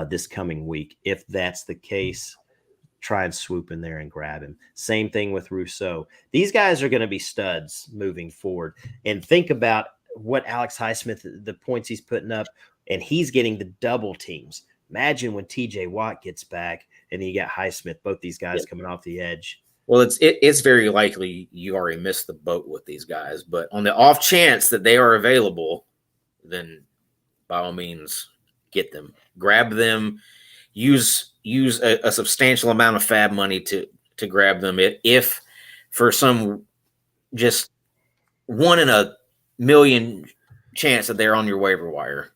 this coming week. If that's the case, try and swoop in there and grab him. Same thing with Rousseau. These guys are going to be studs moving forward. And think about what Alex Highsmith, the points he's putting up, and he's getting the double teams. Imagine when TJ Watt gets back and you got Highsmith, both these guys coming off the edge. Well, it's very likely you already missed the boat with these guys, but on the off chance that they are available, then by all means get them, grab them, use a substantial amount of fab money to grab them. If for some just 1 in a million chance that they're on your waiver wire.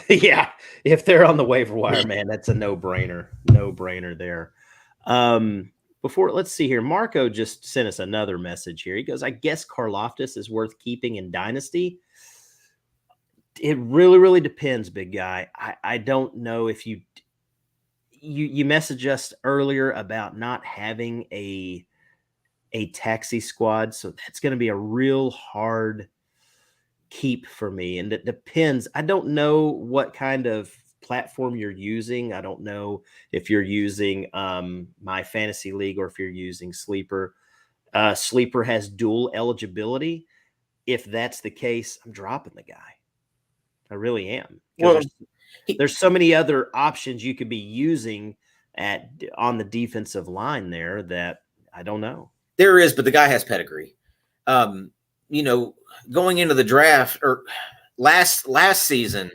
Yeah, if they're on the waiver wire, man, that's a no-brainer. No-brainer there. Let's see here. Marco just sent us another message here. He goes, I guess Karlaftis is worth keeping in Dynasty. It really, really depends, big guy. I don't know if you messaged us earlier about not having a taxi squad. So that's going to be a real hard keep for me. And it depends. I don't know what kind of platform you're using. I don't know if you're using My Fantasy League or if you're using Sleeper. Sleeper has dual eligibility. If that's the case, I'm dropping the guy. I really am. Well, there's so many other options you could be using on the defensive line there that I don't know. There is, but the guy has pedigree. Going into the draft or last season,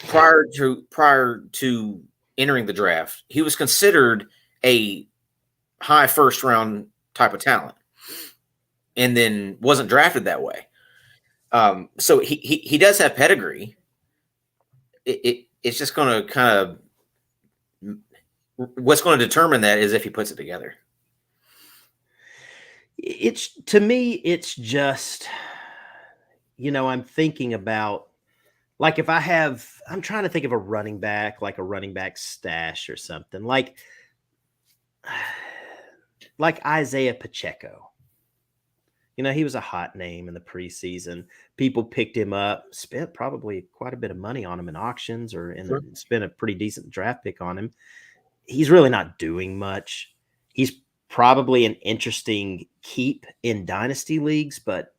prior to entering the draft, he was considered a high first round type of talent. and then wasn't drafted that way. So he does have pedigree. It's just going to kind of what's going to determine that is if he puts it together. It's to me, it's just, I'm thinking about like if I'm trying to think of a running back, like a running back stash or something like Isaiah Pacheco. He was a hot name in the preseason. People picked him up, spent probably quite a bit of money on him in auctions Sure. spent a pretty decent draft pick on him. He's really not doing much. He's probably an interesting keep in dynasty leagues, but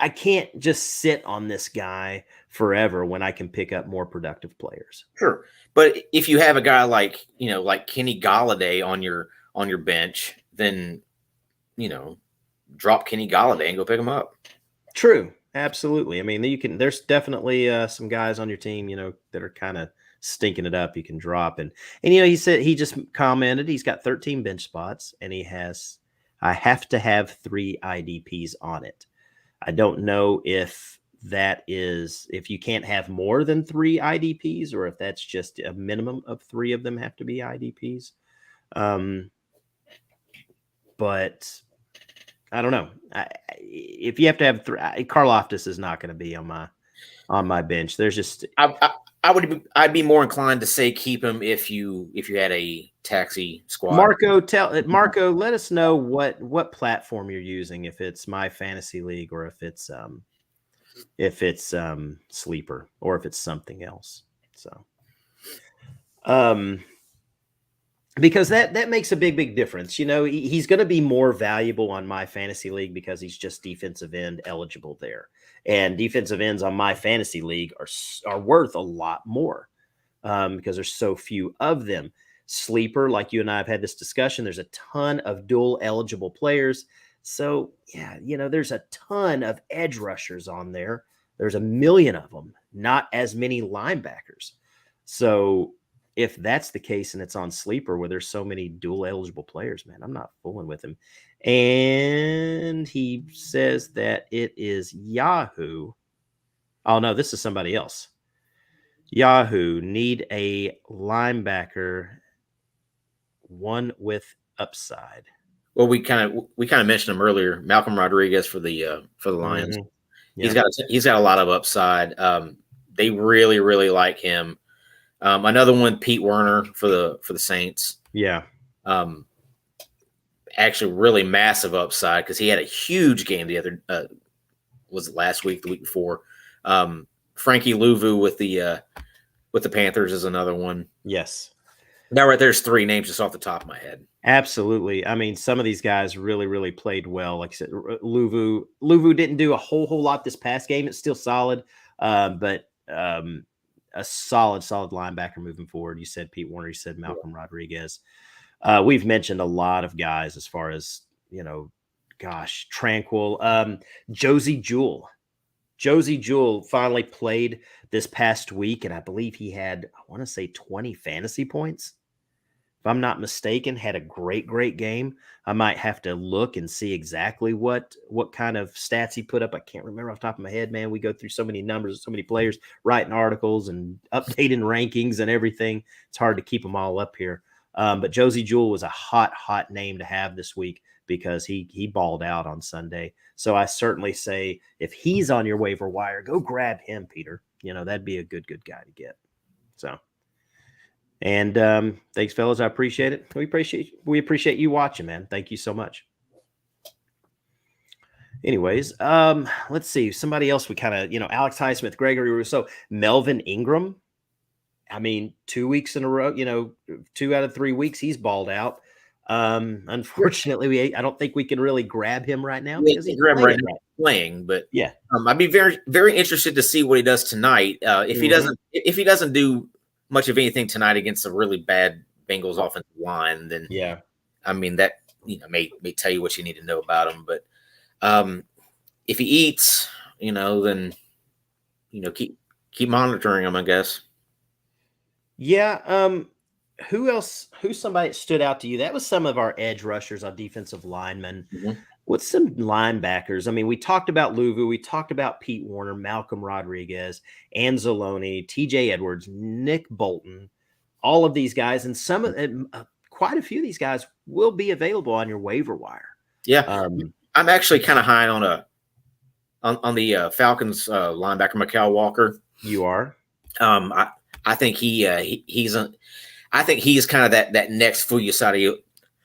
I can't just sit on this guy forever when I can pick up more productive players. Sure. But if you have a guy like, like Kenny Golladay on your bench, then, drop Kenny Golladay and go pick him up. True. Absolutely. I mean, there's definitely some guys on your team, that are kind of stinking it up. You can drop and he said, he just commented, he's got 13 bench spots and I have to have 3 IDPs on it. I don't know if if you can't have more than 3 IDPs or if that's just a minimum of 3 of them have to be IDPs. But I don't know. If you have to have 3, Karlaftis is not going to be on my bench. There's just I'd be more inclined to say keep him if you had a taxi squad. Marco, let us know what platform you're using, if it's My Fantasy League or if it's Sleeper or if it's something else. So because that makes a big difference. He's going to be more valuable on My Fantasy League because he's just defensive end eligible there. And defensive ends on My Fantasy League are worth a lot more because there's so few of them. Sleeper, like you and I have had this discussion, there's a ton of dual eligible players. So, yeah, there's a ton of edge rushers on there. There's a million of them, not as many linebackers. So if that's the case and it's on Sleeper where there's so many dual eligible players, man, I'm not fooling with him. And he says that it is Yahoo. Oh, no, this is somebody else. Yahoo need a linebacker, one with upside. Well, we kind of mentioned him earlier, Malcolm Rodriguez for the Lions. Mm-hmm. Yeah. He's got a lot of upside. They really like him. Another one, Pete Werner for the Saints. Yeah. Actually, really massive upside because he had a huge game the other was it last week, the week before. Frankie Louvu with the Panthers is another one. Yes. Now, right there's 3 names just off the top of my head. Absolutely. I mean, some of these guys really played well. Like I said, Louvu didn't do a whole lot this past game. It's still solid, but a solid linebacker moving forward. You said Pete Werner. You said Malcolm Rodriguez. We've mentioned a lot of guys as far as, Tranquil. Josie Jewell. Josie Jewell finally played this past week, and I believe he had, I want to say 20 fantasy points. If I'm not mistaken, had a great game. I might have to look and see exactly what kind of stats he put up. I can't remember off the top of my head, man. We go through so many numbers, so many players, writing articles and updating rankings and everything. It's hard to keep them all up here. But Josie Jewell was a hot name to have this week because he balled out on Sunday. So I certainly say if he's on your waiver wire, go grab him, Peter. That'd be a good guy to get. So. And thanks, fellas. I appreciate it. We appreciate you watching, man. Thank you so much. Anyways, let's see. Somebody else we kind of, Alex Highsmith, Gregory Rousseau, Melvin Ingram. I mean, 2 weeks in a row, 2 out of 3 weeks, he's balled out. Unfortunately, I don't think we can really grab him right now because he's playing. But yeah, I'd be very interested to see what he does tonight. If he doesn't do much of anything tonight against a really bad Bengals offensive line, then yeah, I mean that may tell you what you need to know about him. But if he eats, then keep monitoring him, I guess. Yeah. Who else? Who's somebody that stood out to you? That was some of our edge rushers, our defensive linemen. Mhm. What's some linebackers? I mean, we talked about Luvu, we talked about Pete Warner, Malcolm Rodriguez, Anzalone, TJ Edwards, Nick Bolton, all of these guys, and quite a few of these guys will be available on your waiver wire. Yeah, Um, I'm actually kind of high on the Falcons linebacker Mykal Walker. you are. I think I think he's kind of that next Fuyusadi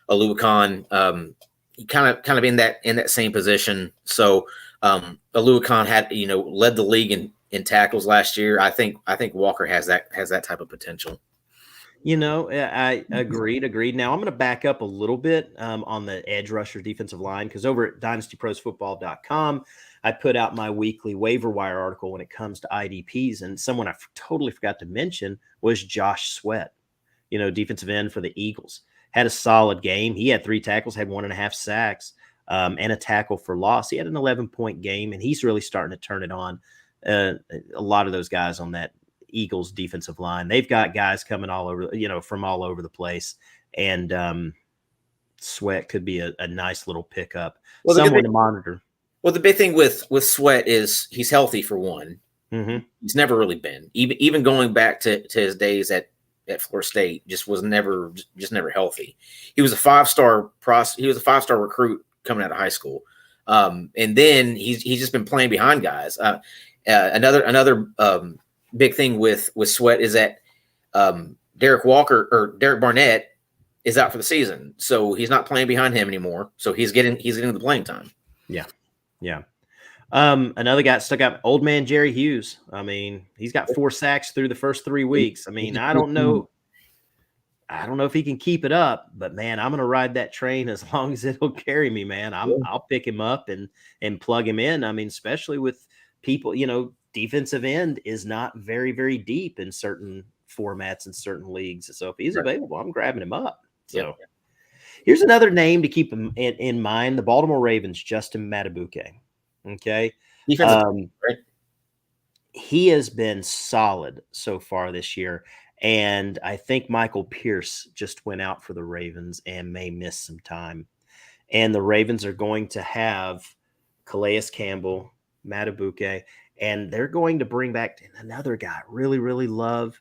Aluakon. Kind of in that same position. So Aluakon had led the league in tackles last year. I think Walker has that type of potential. I agreed. Now I'm going to back up a little bit on the edge rusher defensive line because over at dynastyprosfootball.com, I put out my weekly waiver wire article when it comes to IDPs. And someone I totally forgot to mention was Josh Sweat, defensive end for the Eagles. Had a solid game. He had 3 tackles, had 1.5 sacks, and a tackle for loss. He had an 11-point game, and he's really starting to turn it on. A lot of those guys on that Eagles defensive line, they've got guys coming all over, from all over the place. And Sweat could be a nice little pickup, someone to monitor. Well, the big thing with Sweat is he's healthy for one. Mm-hmm. He's never really been, even going back to his days at Florida State, just never healthy. He was a 5-star he was a 5-star recruit coming out of high school. And then he's just been playing behind guys. Another big thing with Sweat is that Derek Barnett is out for the season, so he's not playing behind him anymore. So he's getting the playing time. Yeah. Another guy stuck out, old man Jerry Hughes. I mean, he's got 4 sacks through the first 3 weeks. I mean, I don't know if he can keep it up, but man, I'm going to ride that train as long as it'll carry me, man. I'll pick him up and plug him in. I mean, especially with people, defensive end is not very, very deep in certain formats and certain leagues. So if he's available, I'm grabbing him up. So here's another name to keep in mind: the Baltimore Ravens, Justin Matabuke. Okay. He has been solid so far this year. And I think Michael Pierce just went out for the Ravens and may miss some time. And the Ravens are going to have Calais Campbell, Matabuke, and they're going to bring back another guy I really, really love.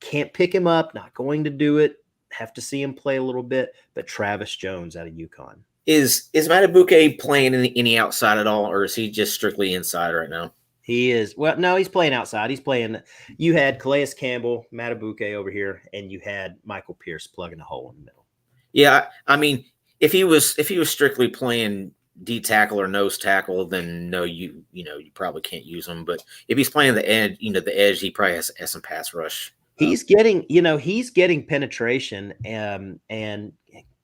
Can't pick him up, not going to do it. Have to see him play a little bit, but Travis Jones out of UConn. Is Matabuke playing any outside at all, or is he just strictly inside right now? He is. Well, no, he's playing outside. He's playing. You had Calais Campbell, Matabuke over here, and you had Michael Pierce plugging a hole in the middle. Yeah, I mean, if he was strictly playing D tackle or nose tackle, then no, you probably can't use him. But if he's playing the edge, he probably has some pass rush. He's getting penetration and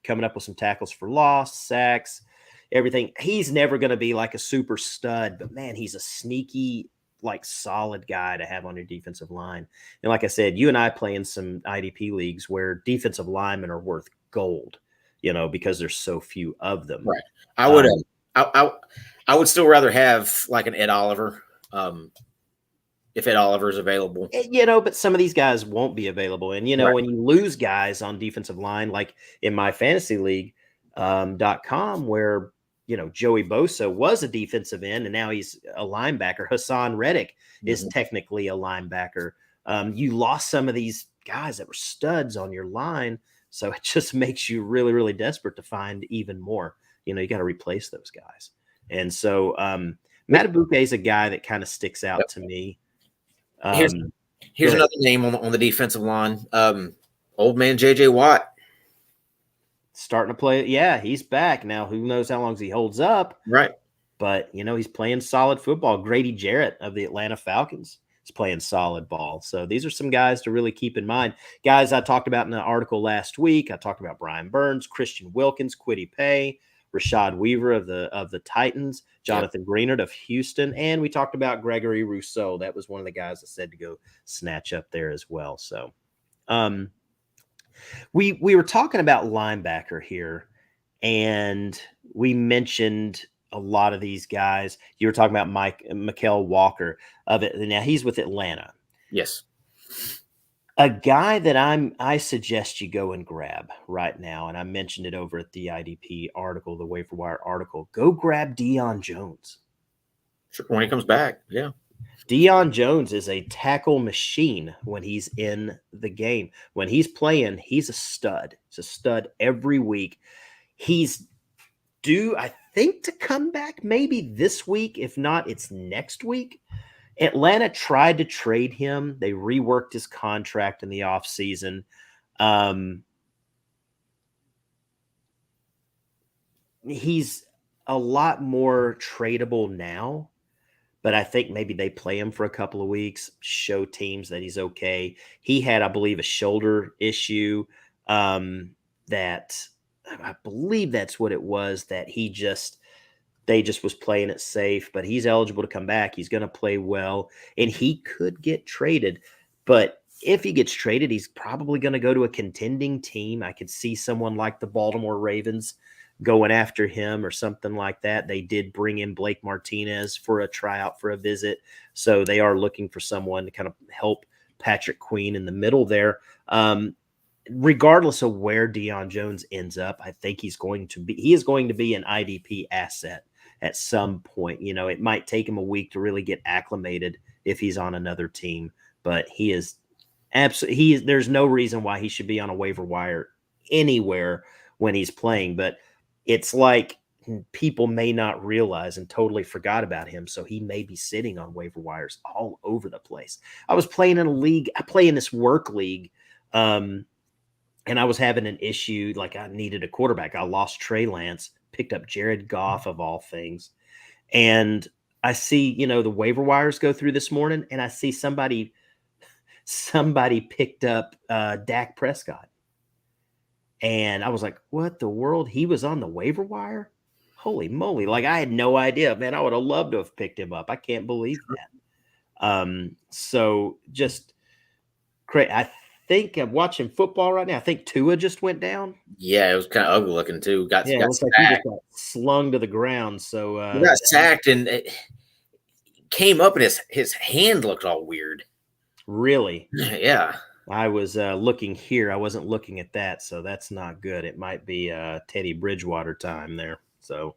coming up with some tackles for loss, sacks, everything. He's never going to be like a super stud, but man, he's a sneaky, solid guy to have on your defensive line. And like I said, you and I play in some IDP leagues where defensive linemen are worth gold, because there's so few of them. Right. I would I would still rather have like an Ed Oliver. If Ed Oliver is available, but some of these guys won't be available. And, when you lose guys on defensive line, like in my fantasy league, .com, where, Joey Bosa was a defensive end and now he's a linebacker. Hassan Reddick is technically a linebacker. You lost some of these guys that were studs on your line. So it just makes you really, really desperate to find even more. You got to replace those guys. And so Matabuke is a guy that kind of sticks out to me. Here's another name on the defensive line. Old man JJ Watt starting to play. Yeah, he's back now. Who knows how long he holds up? Right. But he's playing solid football. Grady Jarrett of the Atlanta Falcons is playing solid ball. So these are some guys to really keep in mind. Guys I talked about in the article last week. I talked about Brian Burns, Christian Wilkins, Kwity Paye, Rashad Weaver of the Titans, Jonathan Greenard of Houston, and we talked about Gregory Rousseau. That was one of the guys that said to go snatch up there as well. So we were talking about linebacker here, and we mentioned a lot of these guys. You were talking about Mykal Walker of it. Now he's with Atlanta. Yes. A guy that I suggest you go and grab right now, and I mentioned it over at the IDP article, the waiver wire article. Go grab Deion Jones. Sure, when he comes back, yeah. Deion Jones is a tackle machine when he's in the game. When he's playing, he's a stud. He's a stud every week. He's due, I think, to come back maybe this week. If not, it's next week. Atlanta tried to trade him. They reworked his contract in the offseason. He's a lot more tradable now, but I think maybe they play him for a couple of weeks, show teams that he's okay. He had, I believe, a shoulder issue that I believe that's what it was, that they just was playing it safe, but he's eligible to come back. He's going to play well, and he could get traded. But if he gets traded, he's probably going to go to a contending team. I could see someone like the Baltimore Ravens going after him or something like that. They did bring in Blake Martinez for a tryout, for a visit. So they are looking for someone to kind of help Patrick Queen in the middle there. Regardless of where Deion Jones ends up, I think he is going to be an IDP asset at some point. You know, it might take him a week to really get acclimated if he's on another team, but he is absolutely, there's no reason why he should be on a waiver wire anywhere when he's playing, but it's like people may not realize and totally forgot about him. So he may be sitting on waiver wires all over the place. I was playing in a league. I play in this work league. And I was having an issue. Like, I needed a quarterback. I lost Trey Lance, picked up Jared Goff of all things. And I see, the waiver wires go through this morning, and I see somebody picked up Dak Prescott. And I was like, what the world? He was on the waiver wire? Holy moly. Like, I had no idea, man. I would have loved to have picked him up. I can't believe that. So just great. I think I'm watching football right now. I think Tua just went down. Yeah, it was kind of ugly looking too. It looks like he just got slung to the ground. So he got sacked, and it came up, and his hand looked all weird. Really? Yeah. I was looking here. I wasn't looking at that, so that's not good. It might be Teddy Bridgewater time there. So,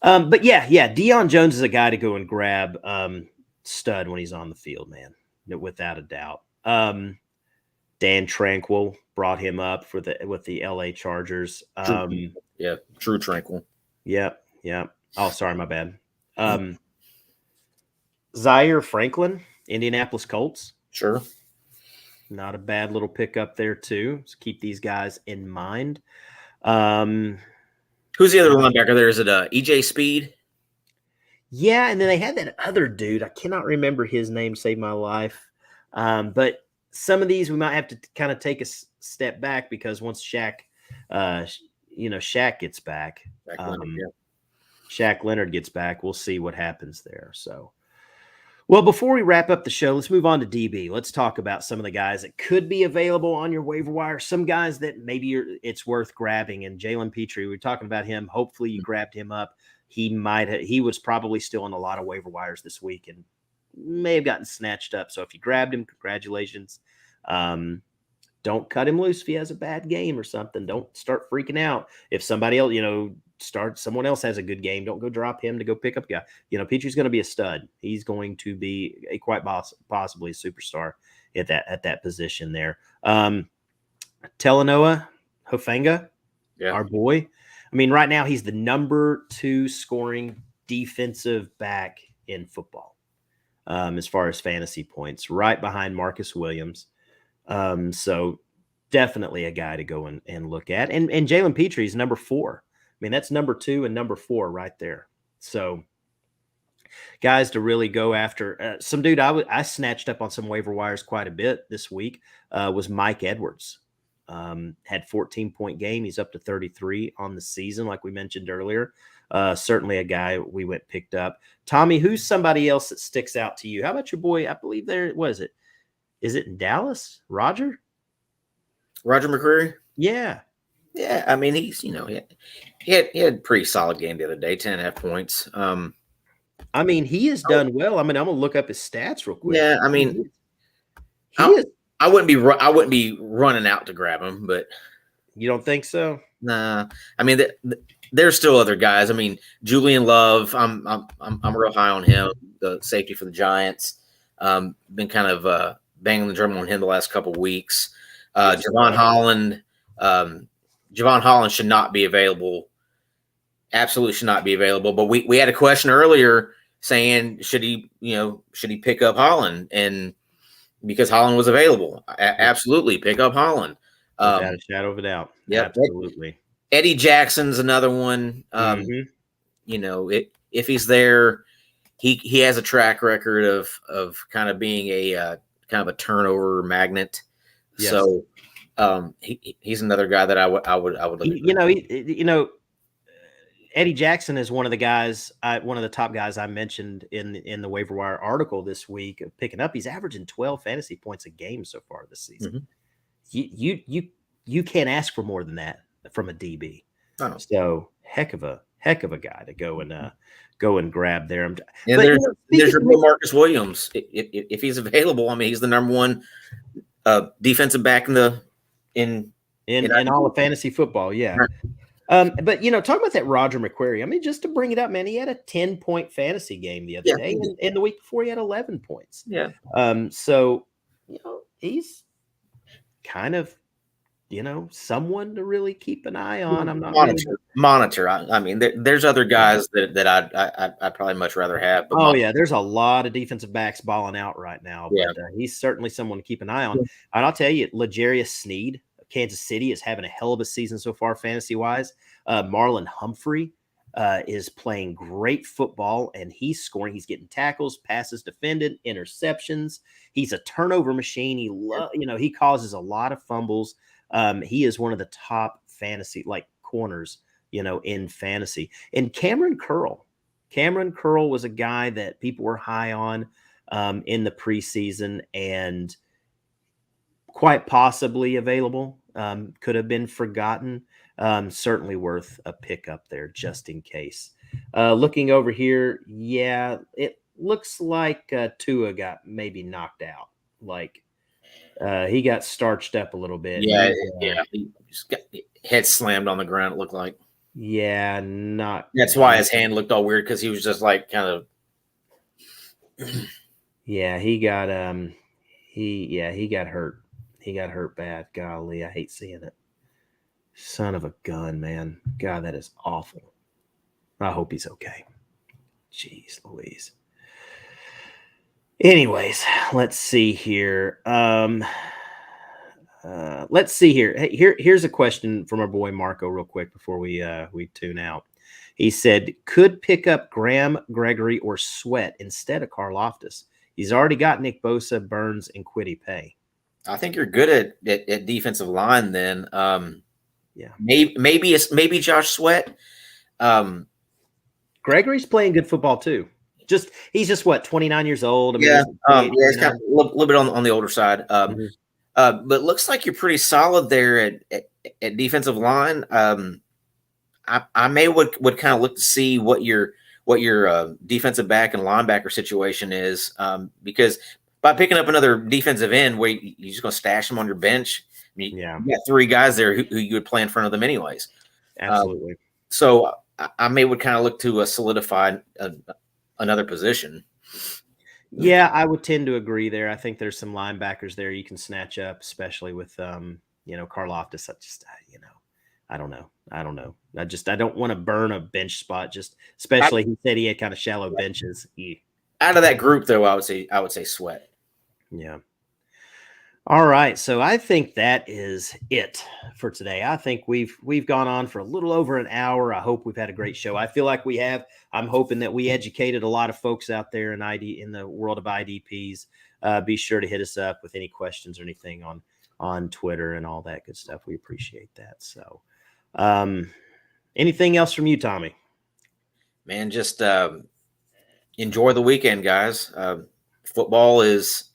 but yeah, Deion Jones is a guy to go and grab, stud when he's on the field, man, without a doubt. Dan Tranquil brought him up with the LA Chargers. True Tranquil. Yeah. Oh, sorry, my bad. Zaire Franklin, Indianapolis Colts. Sure. Not a bad little pickup there too. So keep these guys in mind. Who's the other linebacker there? Is it EJ Speed? Yeah, and then they had that other dude. I cannot remember his name. Saved my life. But some of these we might have to kind of take a step back, because once Shaq gets back, Shaq Leonard gets back, we'll see what happens there. So, well, before we wrap up the show, let's move on to DB. Let's talk about some of the guys that could be available on your waiver wire. Some guys that maybe it's worth grabbing. And Jalen Petrie, we were talking about him. Hopefully you grabbed him up. He was probably still on a lot of waiver wires this week and may have gotten snatched up. So if you grabbed him, congratulations. Don't cut him loose if he has a bad game or something. Don't start freaking out. If somebody else, someone else has a good game, don't go drop him to go pick up a guy. Petrie's going to be a stud. He's going to be quite possibly a superstar at that position there. Talanoa Hufanga, our boy. I mean, right now he's the number 2 scoring defensive back in football, as far as fantasy points, right behind Marcus Williams. So definitely a guy to go and look at. And Jalen Petrie is number 4. I mean, that's number 2 and number 4 right there. So guys to really go after. Some dude I snatched up on some waiver wires quite a bit this week was Mike Edwards. Had 14-point game. He's up to 33 on the season, like we mentioned earlier. Certainly a guy we picked up. Tommy, who's somebody else that sticks out to you? How about your boy? I believe is it in Dallas? Roger McCreary? Yeah. Yeah, I mean, he's, he had a pretty solid game the other day, 10.5 points. I mean, he has done well. I mean, I'm going to look up his stats real quick. Yeah, I mean, He is. I wouldn't be running out to grab him, but You don't think so? nah. I mean, there's still other guys. I mean, Julian Love. I'm real high on him. The safety for the Giants. Been kind of banging the drum on him the last couple of weeks. Javon Holland. Javon Holland should not be available. Absolutely should not be available. But we had a question earlier saying should he pick up Holland, and because Holland was available, absolutely pick up Holland. Without a shadow of a doubt. Yep. Absolutely. Eddie Jackson's another one. If he's there, he has a track record of kind of being a kind of a turnover magnet. Yes. So he's another guy that I would look at. Eddie Jackson is one of the guys, one of the top guys I mentioned in the waiver wire article this week of picking up. He's averaging 12 fantasy points a game so far this season. Mm-hmm. You can't ask for more than that from a DB. Oh. So heck of a guy to go and grab there. And there's your Marcus Williams if he's available. I mean, he's the number one defensive back in all of fantasy football. Yeah. Right. But talking about that Roger McQuarrie, I mean, just to bring it up, man, he had a 10-point fantasy game the other day, and the week before he had 11 points. Yeah. So he's kind of someone to really keep an eye on. I'm not monitor. I mean, there's other guys that I'd probably much rather have. But there's a lot of defensive backs balling out right now. But he's certainly someone to keep an eye on. And I'll tell you, L'Jarius Sneed, Kansas City, is having a hell of a season so far, fantasy-wise. Marlon Humphrey is playing great football, and he's scoring. He's getting tackles, passes defended, interceptions. He's a turnover machine. He causes a lot of fumbles. He is one of the top fantasy corners, in fantasy. And Cameron Curl was a guy that people were high on in the preseason and quite possibly available. Could have been forgotten. Certainly worth a pickup there just in case. Looking over here, it looks like Tua got maybe knocked out. He got starched up a little bit. He just got head slammed on the ground, it looked like. Yeah, that's why his hand looked all weird, because he was just kind of. Yeah, he got he got hurt. He got hurt bad. Golly, I hate seeing it. Son of a gun, man. God, that is awful. I hope he's okay. Jeez Louise. Anyways, let's see here. Here's a question from our boy Marco real quick before we tune out. He said, could pick up Graham, Gregory, or Sweat instead of Karlaftis. He's already got Nick Bosa, Burns, and Kwity Paye. I think you're good at defensive line then. Maybe Josh Sweat. Gregory's playing good football too. He's just what, 29 years old. I mean, he's kind of a little bit on the older side. But looks like you're pretty solid there at defensive line. I would kind of look to see what your defensive back and linebacker situation is, because by picking up another defensive end, where you're just going to stash them on your bench. I mean, you got three guys there who you would play in front of them anyways. Absolutely. So I would kind of look to solidify another position. Yeah, I would tend to agree there. I think there's some linebackers there you can snatch up, especially with Karlaftis. I don't know. I don't want to burn a bench spot. Especially he said he had kind of shallow benches. Out of that group, though, I would say Sweat. Yeah. All right, so I think that is it for today. I think we've gone on for a little over an hour. I hope we've had a great show. I feel like we have. I'm hoping that we educated a lot of folks out there in the world of IDPs. Be sure to hit us up with any questions or anything on Twitter and all that good stuff. We appreciate that. So, anything else from you, Tommy? Man, just enjoy the weekend, guys. Football is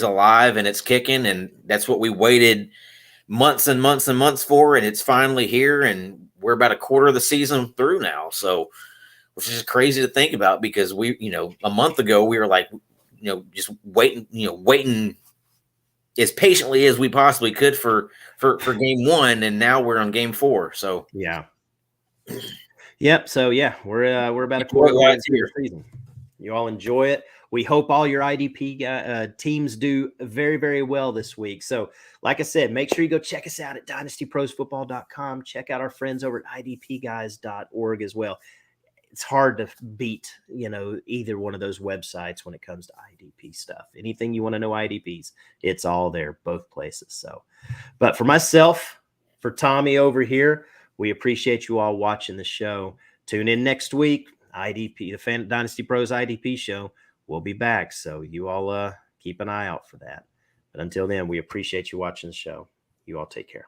alive and it's kicking, and that's what we waited months and months and months for, and it's finally here, and we're about a quarter of the season through now. So, which is just crazy to think about, because we, a month ago we were just waiting as patiently as we possibly could for game 1, and now we're on game 4. So Yeah. Yep. So yeah, we're about a enjoy quarter of it the way while it's through here. the season. You all enjoy it. We hope all your IDP teams do very, very well this week. So, like I said, make sure you go check us out at dynastyprosfootball.com. Check out our friends over at idpguys.org as well. It's hard to beat, either one of those websites when it comes to IDP stuff. Anything you want to know IDPs, it's all there, both places. So, but for myself, for Tommy over here, we appreciate you all watching the show. Tune in next week. IDP, the Dynasty Pros IDP show, will be back. So you all keep an eye out for that. But until then, we appreciate you watching the show. You all take care.